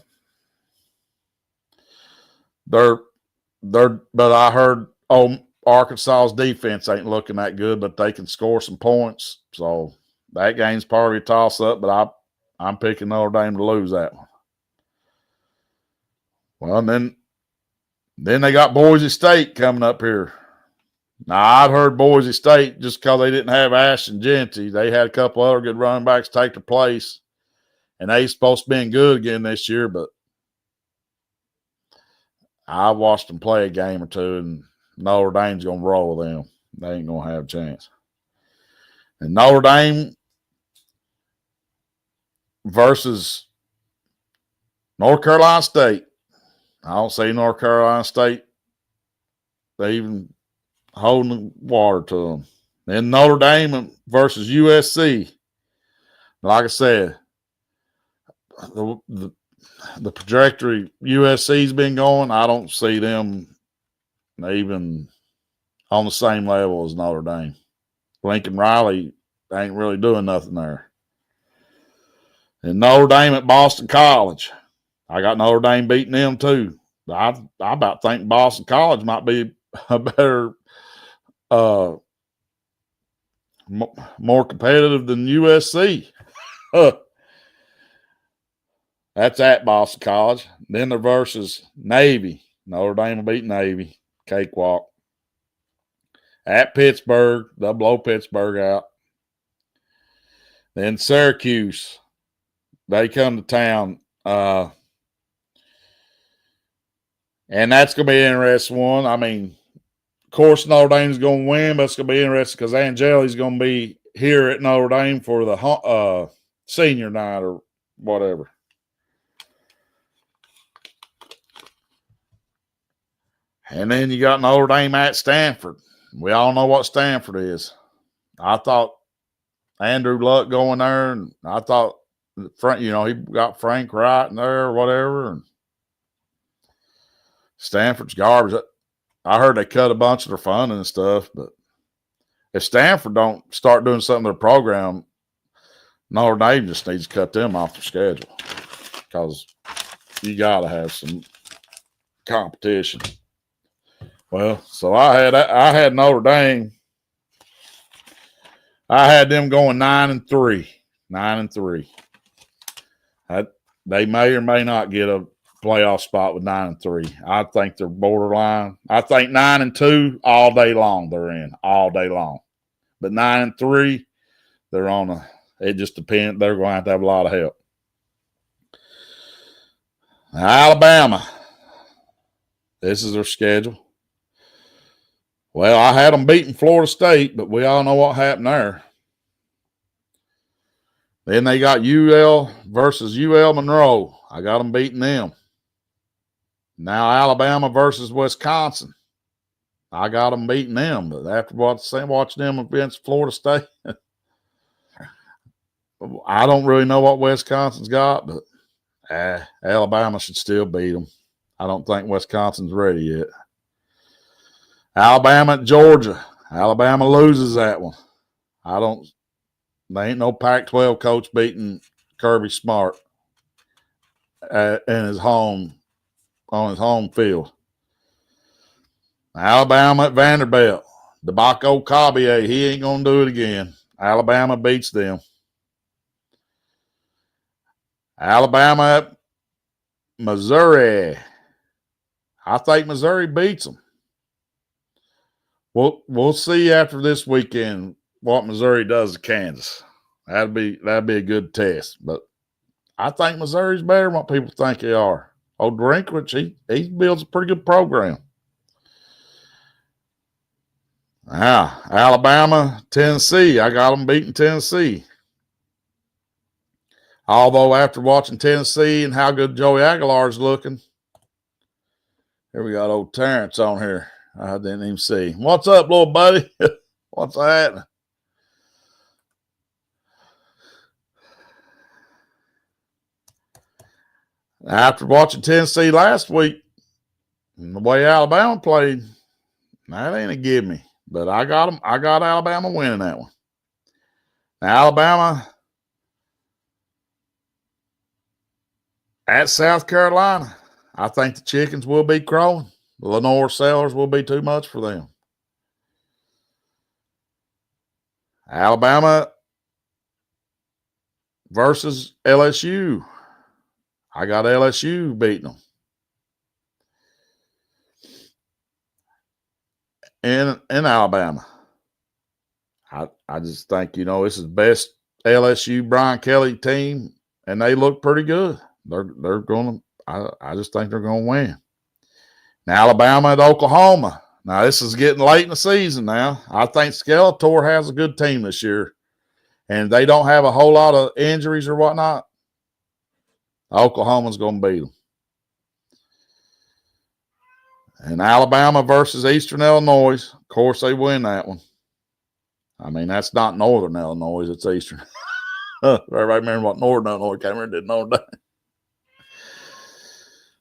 I heard Arkansas's defense ain't looking that good, but they can score some points. So that game's probably a toss-up, but I'm picking Notre Dame to lose that one. Well, and then they got Boise State coming up here. Now, I've heard Boise State, just because they didn't have Ashton Jeanty, they had a couple other good running backs take their place, and they supposed to be good again this year, but I watched them play a game or two, and Notre Dame's going to roll with them. They ain't going to have a chance. And Notre Dame versus North Carolina State. I don't see North Carolina State they even holding the water to them. Then Notre Dame versus USC. Like I said, the trajectory USC's been going, I don't see them even on the same level as Notre Dame. Lincoln Riley ain't really doing nothing there. And Notre Dame at Boston College. I got Notre Dame beating them too. I about think Boston College might be a better, more competitive than USC. That's at Boston College. Then they're versus Navy. Notre Dame will beat Navy. Cakewalk. At Pittsburgh. They'll blow Pittsburgh out. Then Syracuse. They come to town. And that's going to be an interesting one. I mean, of course, Notre Dame's going to win, but it's going to be interesting because Angeli's going to be here at Notre Dame for the senior night or whatever. And then you got Notre Dame at Stanford. We all know what Stanford is. I thought Andrew Luck going there, and I thought Frank, he got Frank Wright in there or whatever. And Stanford's garbage. I heard they cut a bunch of their funding and stuff, but if Stanford don't start doing something to their program, Notre Dame just needs to cut them off the schedule because you got to have some competition. Well, so I had Notre Dame. I had them going 9-3. 9-3. They may or may not get a playoff spot with 9-3. I think they're borderline. I think 9-2 all day long. They're in all day long, but 9-3, they're on a. It just depends. They're going to have a lot of help. Alabama. This is their schedule. Well, I had them beating Florida State, but we all know what happened there. Then they got UL versus UL Monroe. I got them beating them. Now Alabama versus Wisconsin. I got them beating them, but after watching them against Florida State, I don't really know what Wisconsin's got, but Alabama should still beat them. I don't think Wisconsin's ready yet. Alabama at Georgia. Alabama loses that one. There ain't no Pac-12 coach beating Kirby Smart on his home field. Alabama at Vanderbilt. Debaco Cabier, he ain't going to do it again. Alabama beats them. Alabama at Missouri. I think Missouri beats them. We'll see after this weekend what Missouri does to Kansas. That'd be a good test. But I think Missouri's better than what people think they are. Drinkwich, he builds a pretty good program. Now, Alabama, Tennessee. I got them beating Tennessee. Although after watching Tennessee and how good Joey Aguilar's looking, here we got old Terrence on here. I didn't even see. What's up, little buddy? What's happening? After watching Tennessee last week, and the way Alabama played, that ain't a give me. But I got them. I got Alabama winning that one. Now, Alabama at South Carolina. I think the chickens will be crowing. The Lenore sellers will be too much for them. Alabama versus LSU. I got LSU beating them. In Alabama. I just think, this is the best LSU Brian Kelly team, and they look pretty good. They're going to I just think they're going to win. Now, Alabama at Oklahoma. Now, this is getting late in the season now. I think Skeletor has a good team this year, and they don't have a whole lot of injuries or whatnot. Oklahoma's going to beat them. And Alabama versus Eastern Illinois. Of course, they win that one. I mean, that's not Northern Illinois. It's Eastern. Everybody remember what Northern Illinois came here and did Notre Dame.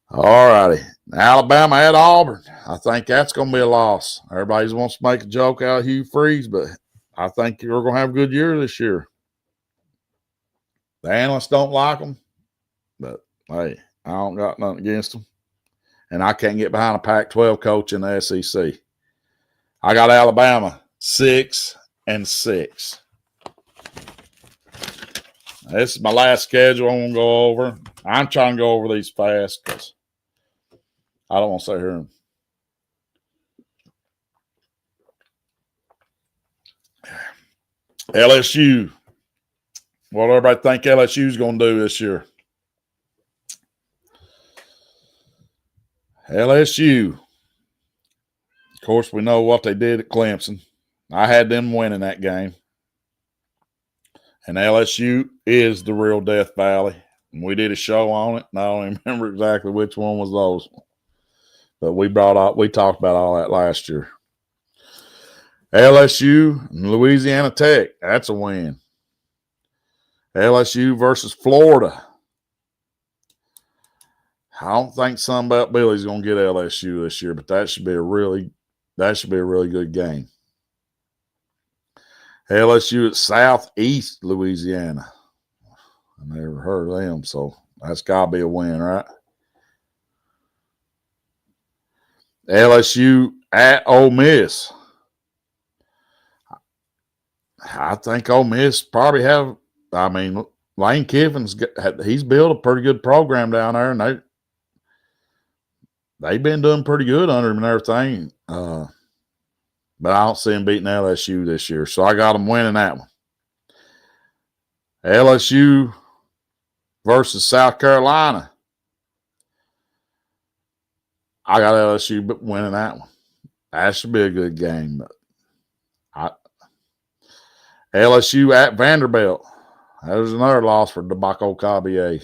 All righty. Alabama at Auburn. I think that's going to be a loss. Everybody wants to make a joke out of Hugh Freeze, but I think you're going to have a good year this year. The analysts don't like them, but, hey, I don't got nothing against them. And I can't get behind a Pac-12 coach in the SEC. I got Alabama 6-6. This is my last schedule I'm going to go over. I'm trying to go over these fast because I don't want to sit here and LSU. What do everybody think LSU is going to do this year? LSU. Of course, we know what they did at Clemson. I had them winning that game. And LSU is the real Death Valley. And we did a show on it, and I don't even remember exactly which one was those. But we talked about all that last year. LSU and Louisiana Tech. That's a win. LSU versus Florida. I don't think Sunbelt Billy's going to get LSU this year, but that should be a really good game. LSU at Southeast Louisiana. I never heard of them, so that's got to be a win, right? LSU at Ole Miss. I think Ole Miss probably have. I mean, Lane Kiffin's he's built a pretty good program down there, and they've been doing pretty good under him and everything. But I don't see him beating LSU this year, so I got them winning that one. LSU versus South Carolina. I got LSU winning that one. That should be a good game. But LSU at Vanderbilt. There's another loss for DeBaco Cabier.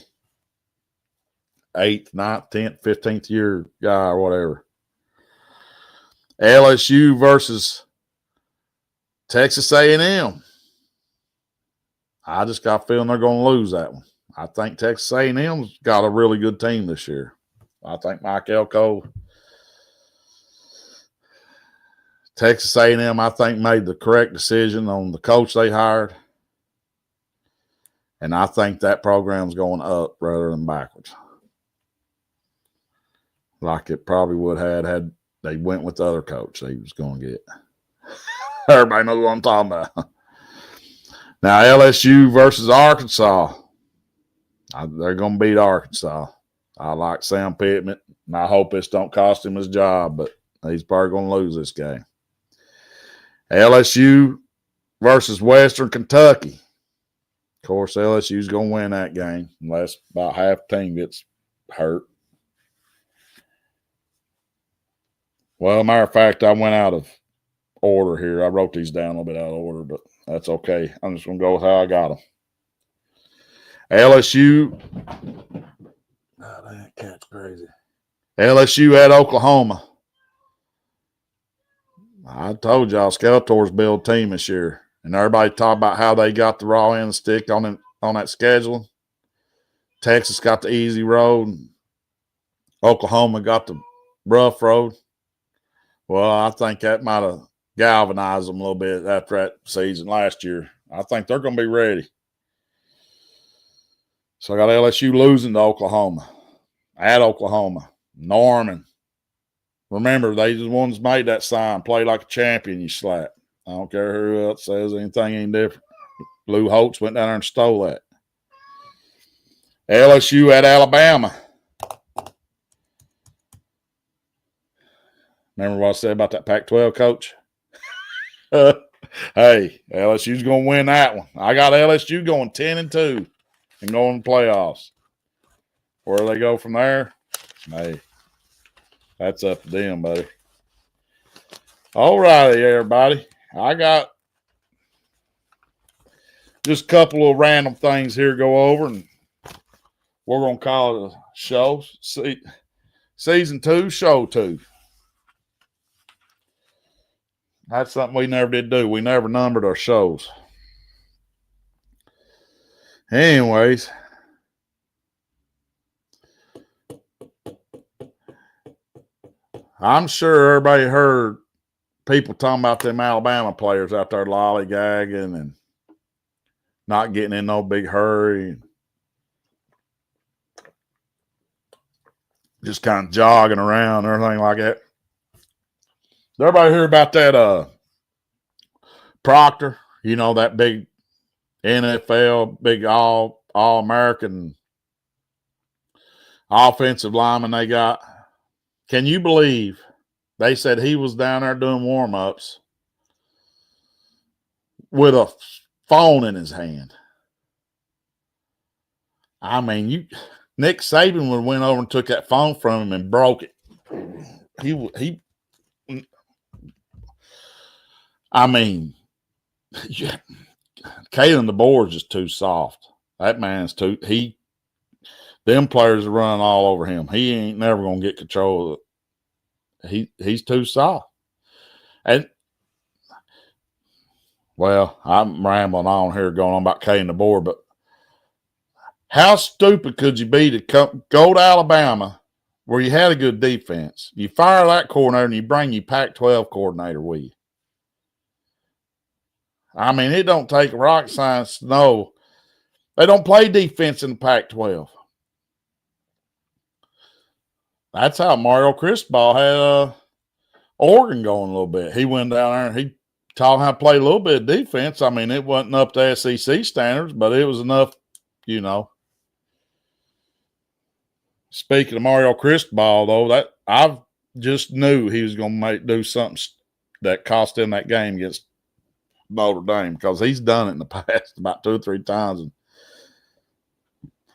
8th, 9th, 10th, 15th year guy or whatever. LSU versus Texas A&M. I just got a feeling they're going to lose that one. I think Texas A&M's got a really good team this year. I think Mike Elko, Texas A&M, I think made the correct decision on the coach they hired. And I think that program's going up rather than backwards. Like it probably would have had they went with the other coach they was going to get. Everybody knows what I'm talking about. Now, LSU versus Arkansas. They're going to beat Arkansas. I like Sam Pittman, and I hope this don't cost him his job, but he's probably going to lose this game. LSU versus Western Kentucky. Of course, LSU's going to win that game unless about half the team gets hurt. Well, matter of fact, I went out of order here. I wrote these down a little bit out of order, but that's okay. I'm just going to go with how I got them. LSU. Oh, that cat's crazy. LSU at Oklahoma. I told y'all Skeletor's build team this year. And everybody talk about how they got the raw end of the stick on that schedule. Texas got the easy road. Oklahoma got the rough road. Well, I think that might have galvanized them a little bit after that season last year. I think they're going to be ready. So I got LSU losing to Oklahoma. At Oklahoma. Norman. Remember, they the ones made that sign, play like a champion, you slap. I don't care who else says anything ain't different. Lou Holtz went down there and stole that. LSU at Alabama. Remember what I said about that Pac-12 coach? Hey, LSU's going to win that one. I got LSU going 10-2 and going to playoffs. Where they go from there, hey, that's up to them, buddy. All righty, everybody. I got just a couple of random things here to go over, and we're going to call it a show. Season 2, show 2. That's something we never did do. We never numbered our shows. Anyways, I'm sure everybody heard people talking about them Alabama players out there lollygagging and not getting in no big hurry. Just kind of jogging around and everything like that. Did everybody hear about that Proctor? You know, that big NFL, big all-American offensive lineman they got? Can you believe they said he was down there doing warm-ups with a phone in his hand? I mean, Nick Saban would have went over and took that phone from him and broke it. I mean, Kalen DeBoer is just too soft. That man's them players are running all over him. He ain't never going to get control of it. He's too soft. And well, I'm rambling on here going on about K and the board, but how stupid could you be to go to Alabama where you had a good defense? You fire that coordinator and you bring your Pac-12 coordinator with you. I mean, it don't take rocket science to know they don't play defense in the Pac-12. That's how Mario Cristobal had Oregon going a little bit. He went down there and he taught him how to play a little bit of defense. I mean, it wasn't up to SEC standards, but it was enough, you know. Speaking of Mario Cristobal, though, that I just knew he was going to do something that cost him that game against Notre Dame, because he's done it in the past about 2 or 3 times, and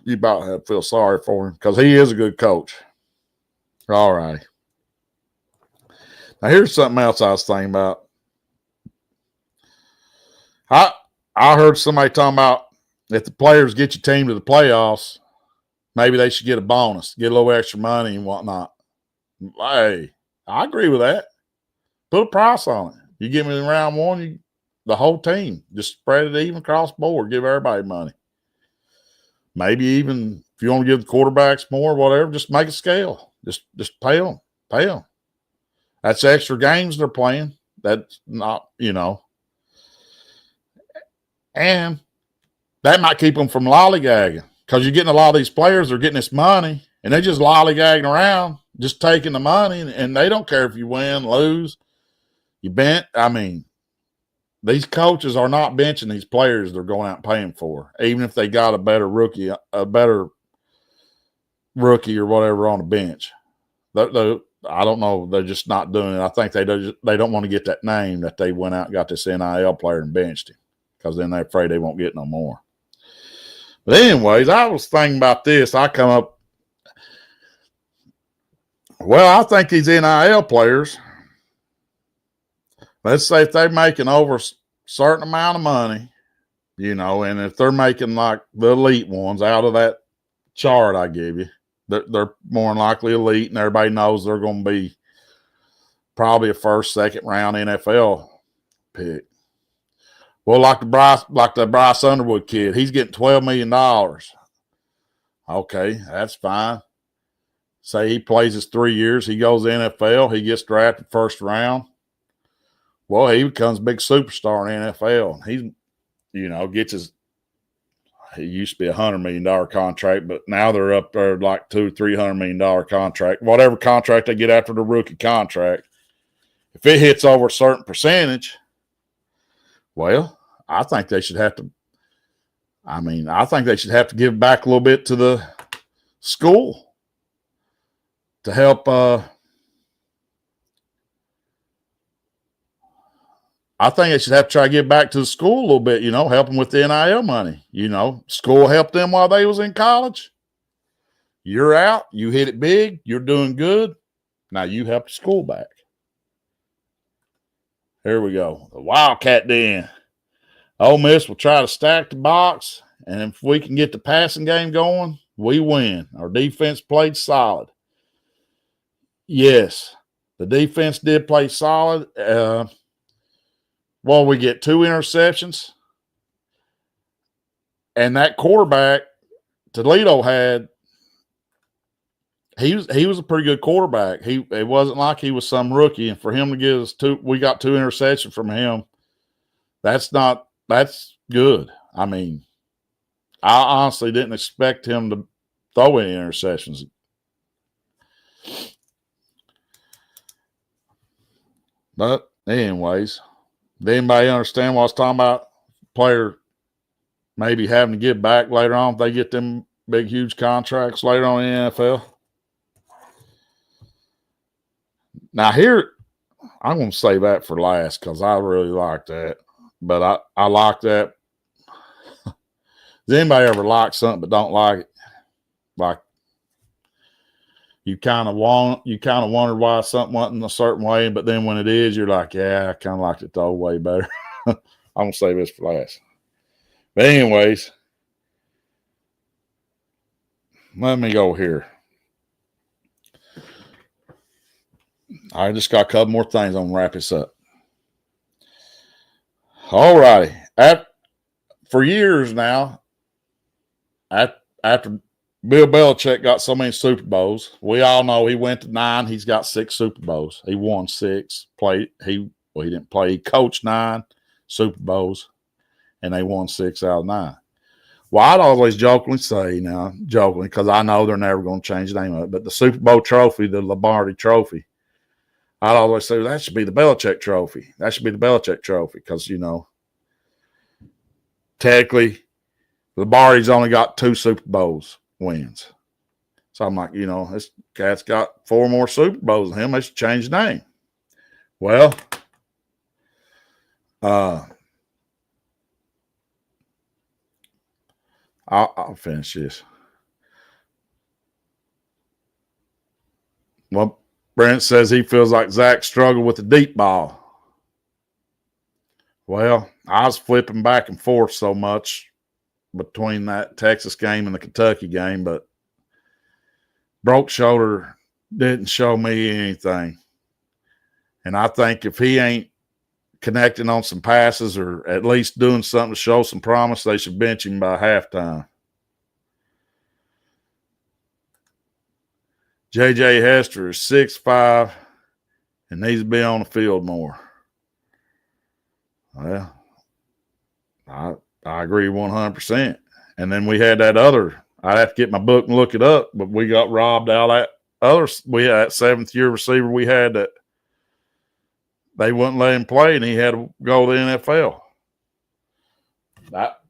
you about have to feel sorry for him because he is a good coach. All right. Now here's something else I was thinking about. I heard somebody talking about if the players get your team to the playoffs, maybe they should get a bonus, get a little extra money and whatnot. Hey, I agree with that. Put a price on it. You give me in round one, the whole team. Just spread it even across the board. Give everybody money. Maybe even if you want to give the quarterbacks more, whatever, just make a scale. Just pay them. Pay them. That's extra games they're playing. That's not, you know. And that might keep them from lollygagging, because you're getting a lot of these players, they're getting this money, and they're just lollygagging around, just taking the money, and they don't care if you win, lose, you bent. I mean, these coaches are not benching these players they're going out and paying for, even if they got a better rookie or whatever on the bench. I don't know. They're just not doing it. I think they don't want to get that name that they went out and got this NIL player and benched him, because then they're afraid they won't get no more. But anyways, I was thinking about this. I think these NIL players, let's say if they're making over a certain amount of money, you know, and if they're making like the elite ones out of that chart I gave you, they're more than likely elite, and everybody knows they're going to be probably a first, second round NFL pick. Well, like the Bryce Underwood kid, he's getting $12 million. Okay, that's fine. Say he plays his 3 years, he goes to the NFL, he gets drafted first round. Well, he becomes a big superstar in the NFL. He, you know, gets his. He used to be $100 million contract, but now they're up there like $200-300 million contract. Whatever contract they get after the rookie contract, if it hits over a certain percentage, well, I think they should have to. I think they should have to give back a little bit to the school to help. I think they should have to try to give back to the school a little bit, you know, help them with the NIL money. You know, school helped them while they was in college. You're out. You hit it big. You're doing good. Now you help the school back. Here we go. The Wildcat Den. Ole Miss will try to stack the box, and if we can get the passing game going, we win. Our defense played solid. Yes, the defense did play solid. Well, we get 2 interceptions, and that quarterback Toledo had, he was a pretty good quarterback. It wasn't like he was some rookie, and for him to give us we got 2 interceptions from him. That's good. I mean, I honestly didn't expect him to throw any interceptions. But anyways, did anybody understand what I was talking about? Player maybe having to give back later on if they get them big, huge contracts later on in the NFL. Now here, I'm going to save that for last because I really like that. But I like that. Does anybody ever like something but don't like it? Like you kind of wondered why something wasn't a certain way, but then when it is, you're like, yeah, I kind of liked it the old way better. I'm going to save this for last. But anyways, let me go here. I just got a couple more things. I'm going to wrap this up. All righty. For years now, after Bill Belichick got so many Super Bowls, we all know he went to 9. He's got 6 Super Bowls. He won 6. He didn't play. He coached 9 Super Bowls, and they won 6 out of 9. Well, I'd always jokingly say because I know they're never going to change the name of it, but the Super Bowl trophy, the Lombardi trophy, I'd always say that should be the Belichick trophy. That should be the Belichick trophy because, technically, Lombardi's only got 2 Super Bowls wins. So I'm like, this cat's got 4 more Super Bowls than him. They should change the name. Well, I'll finish this. Well, Brent says he feels like Zach struggled with the deep ball. Well, I was flipping back and forth so much between that Texas game and the Kentucky game, but broke shoulder didn't show me anything. And I think if he ain't connecting on some passes or at least doing something to show some promise, they should bench him by halftime. J.J. Hester is 6'5" and needs to be on the field more. Well, I agree 100%. And then we had that other, I'd have to get my book and look it up, but we got robbed out of that other, we had that 7th-year receiver we had that they wouldn't let him play, and he had to go to the NFL.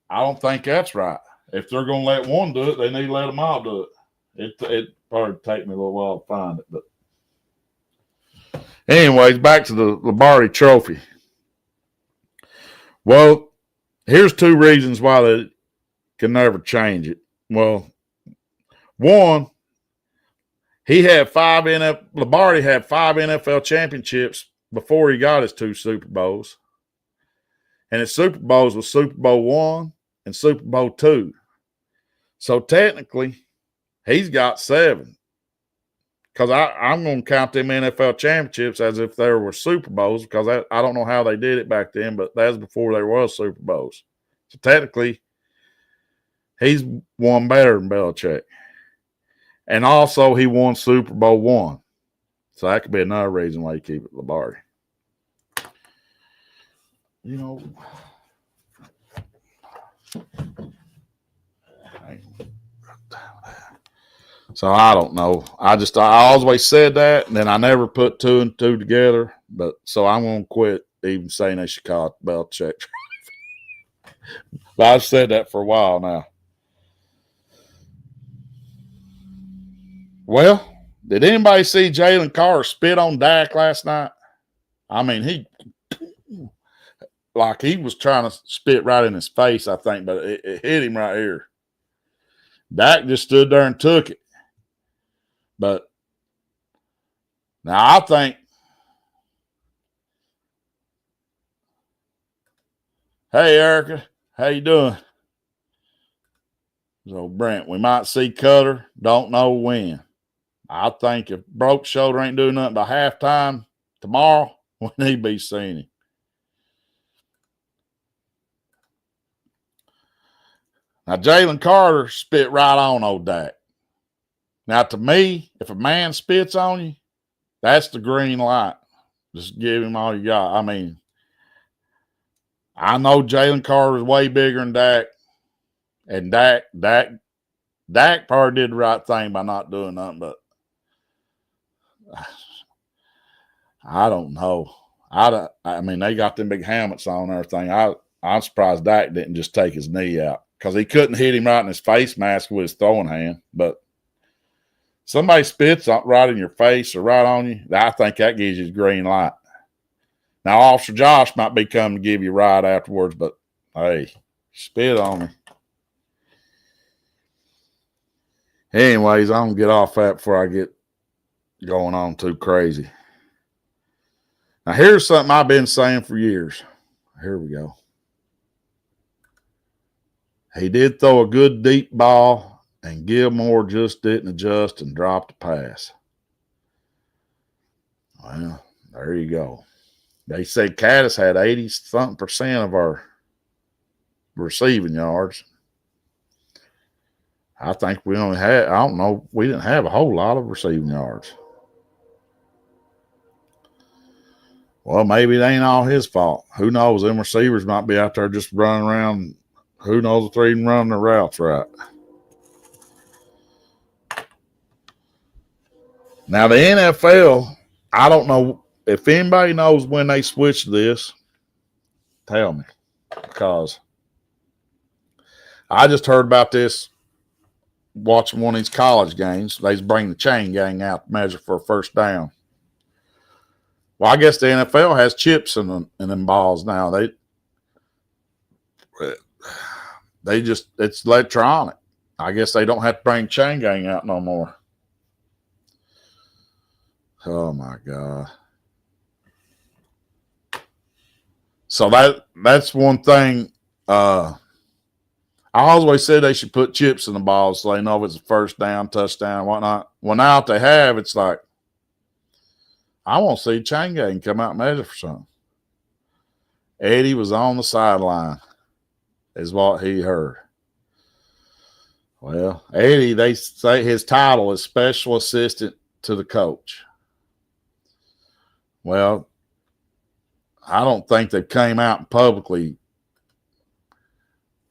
I don't think that's right. If they're going to let one do it, they need to let them all do it. It probably take me a little while to find it. But anyways, back to the Lombardi trophy. Well, here's 2 reasons why they can never change it. Well, one, Lombardi had 5 NFL championships before he got his 2 Super Bowls. And his Super Bowls was Super Bowl 1 and Super Bowl 2. So technically, he's got 7. Because I'm going to count them NFL championships as if there were Super Bowls because I don't know how they did it back then, but that's before there was Super Bowls. So technically, he's won better than Belichick. And also, he won Super Bowl 1. So that could be another reason why you keep it Lombardi. So I don't know. I always said that, and then I never put 2 and 2 together. But so I'm going to quit even saying they should call it Belichick. But I've said that for a while now. Well, did anybody see Jalen Carter spit on Dak last night? I mean, he was trying to spit right in his face, I think, but it hit him right here. Dak just stood there and took it. But now I think, hey, Erica, how you doing? So, Brent, we might see Cutter. Don't know when. I think if broke shoulder ain't doing nothing by halftime tomorrow, we need to be seeing him. Now, Jalen Carter spit right on old Dak. Now, to me, if a man spits on you, that's the green light. Just give him all you got. I mean, I know Jalen Carter is way bigger than Dak. And Dak probably did the right thing by not doing nothing, but I don't know. I mean, they got them big helmets on and everything. I'm surprised Dak didn't just take his knee out because he couldn't hit him right in his face mask with his throwing hand. But somebody spits right in your face or right on you, I think that gives you the green light. Now, Officer Josh might be coming to give you a ride afterwards, but hey, spit on me. Anyways, I'm going to get off that before I get going on too crazy. Now, here's something I've been saying for years. Here we go. He did throw a good deep ball, and Gilmore just didn't adjust and dropped the pass. Well, there you go. They said Caddis had 80-something% of our receiving yards. I think we only had, I don't know, we didn't have a whole lot of receiving yards. Well, maybe it ain't all his fault. Who knows? Them receivers might be out there just running around. Who knows if they're even running their routes right. Now, the NFL, I don't know if anybody knows when they switched this, tell me. Because I just heard about this watching one of these college games. They bring the chain gang out to measure for a first down. Well, I guess the NFL has chips in them balls now. They just, it's electronic. I guess they don't have to bring chain gang out no more. Oh my God. So that's one thing. I always said they should put chips in the balls so they know if it's a first down, touchdown, whatnot. Well, now if they have, it's like, I want to see chain gang come out and measure for something. Eddie was on the sideline, is what he heard. Well, Eddie, they say his title is special assistant to the coach. Well, I don't think they came out and publicly.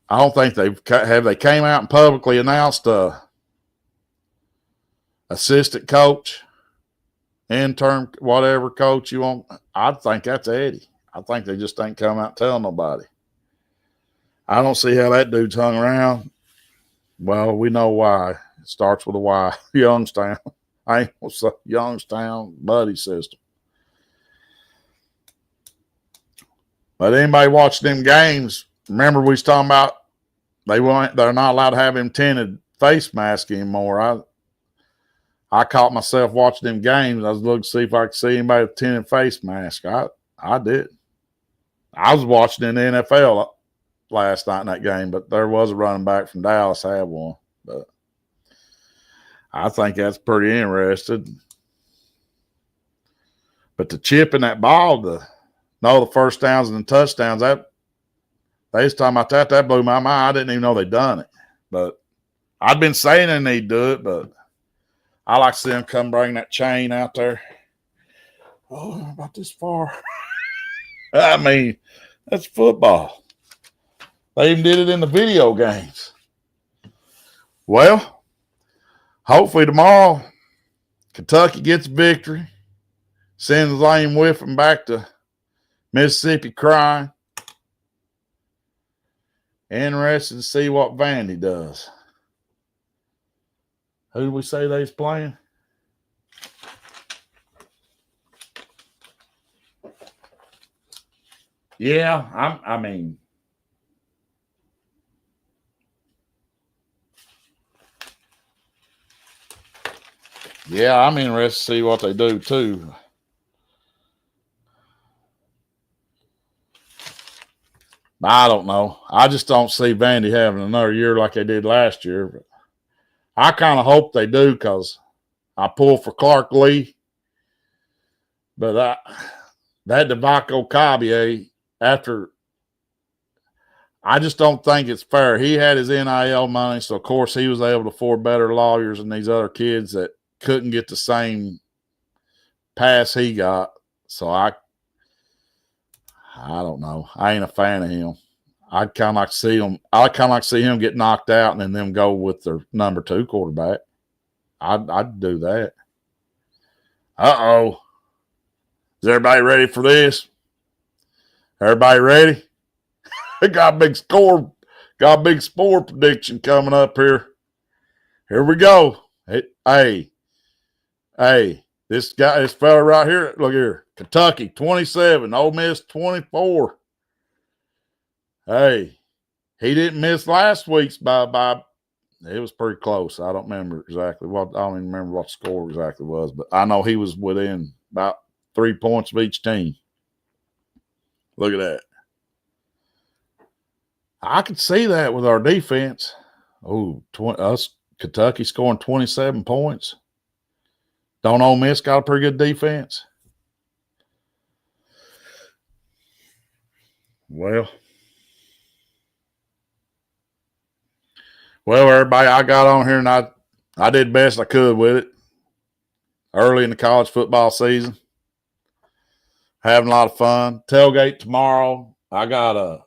I don't think they came out and publicly announced a assistant coach, intern, whatever coach you want. I think that's Eddie. I think they just ain't come out and tell nobody. I don't see how that dude's hung around. Well, we know why. It starts with a Y. Youngstown. Youngstown buddy system. But anybody watching them games, remember we was talking about they're not allowed to have him tinted face mask anymore. I caught myself watching them games. I was looking to see if I could see anybody with a tinted face mask. I did. I was watching in the NFL last night in that game, but there was a running back from Dallas had one. But I think that's pretty interesting. But the chip in that ball, the first downs and the touchdowns, they was talking about that. That blew my mind. I didn't even know they'd done it. But I'd been saying they need to do it, but I like to see them come bring that chain out there. Oh, about this far. I mean, that's football. They even did it in the video games. Well, hopefully tomorrow, Kentucky gets a victory, sends Lane Whiffen back to Mississippi crying. Interested to see what Vandy does. Who did we say they's playing? Yeah, I mean, yeah, I'm interested to see what they do too. I don't know. I just don't see Vandy having another year like they did last year. But I kind of hope they do because I pull for Clark Lee. But that DeVaco Cabier, after, I just don't think it's fair. He had his NIL money, so of course he was able to afford better lawyers than these other kids that couldn't get the same pass he got. So I don't know. I ain't a fan of him. I'd kind of like to see him. I'd kind of like to see him get knocked out and then them go with their number 2 quarterback. I'd do that. Uh-oh. Is everybody ready for this? Everybody ready? Got a big score. Got a big score prediction coming up here. Here we go. Hey. This fella right here. Look here. Kentucky 27, Ole Miss 24. Hey, he didn't miss last week's by. It was pretty close. I don't remember exactly what. I don't even remember what the score exactly was, but I know he was within about 3 points of each team. Look at that. I could see that with our defense. Oh, Kentucky scoring 27 points. Don't Ole Miss got a pretty good defense? Well, everybody, I got on here and I did best I could with it. Early in the college football season, having a lot of fun. Tailgate tomorrow. I got a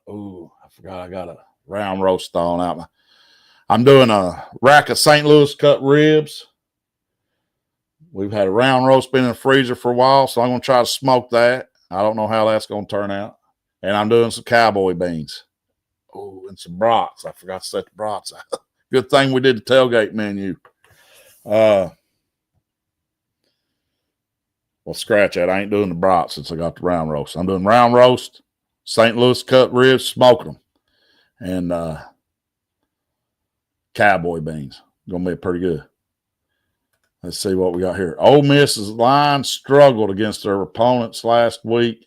round roast on out. I'm doing a rack of St. Louis cut ribs. We've had a round roast been in the freezer for a while, so I'm going to try to smoke that. I don't know how that's going to turn out. And I'm doing some cowboy beans. Oh, and some brats. I forgot to set the brats out. Good thing we did the tailgate menu. Well, scratch that. I ain't doing the brats since I got the round roast. I'm doing round roast, St. Louis cut ribs, smoking them, and cowboy beans. Going to be pretty good. Let's see what we got here. Ole Miss's line struggled against their opponents last week.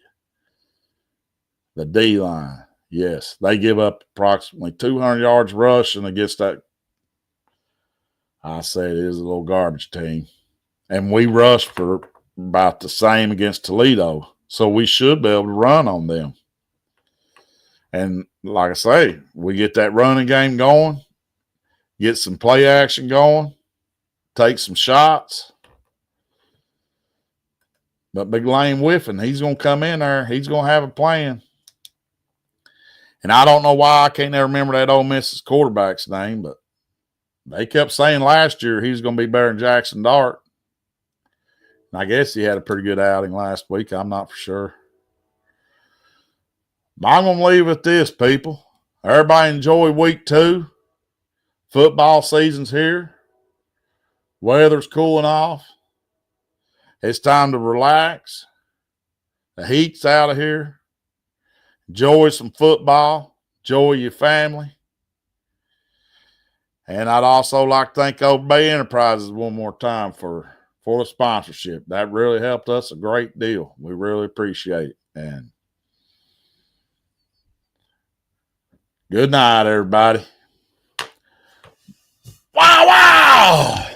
The D line. Yes, they give up approximately 200 yards rushing against that. I say it is a little garbage team. And we rushed for about the same against Toledo. So we should be able to run on them. And like I say, we get that running game going, get some play action going, take some shots. But Big Lane Whiffen, he's going to come in there. He's going to have a plan. And I don't know why I can't never remember that Ole Miss's quarterback's name, but they kept saying last year he was going to be better than Jackson Dart. And I guess he had a pretty good outing last week. I'm not for sure. But I'm going to leave with this, people. Everybody enjoy week 2. Football season's here. Weather's cooling off. It's time to relax. The heat's out of here. Enjoy some football. Enjoy your family. And I'd also like to thank Old Bay Enterprises one more time for the sponsorship. That really helped us a great deal. We really appreciate it. And good night, everybody. Wow, wow!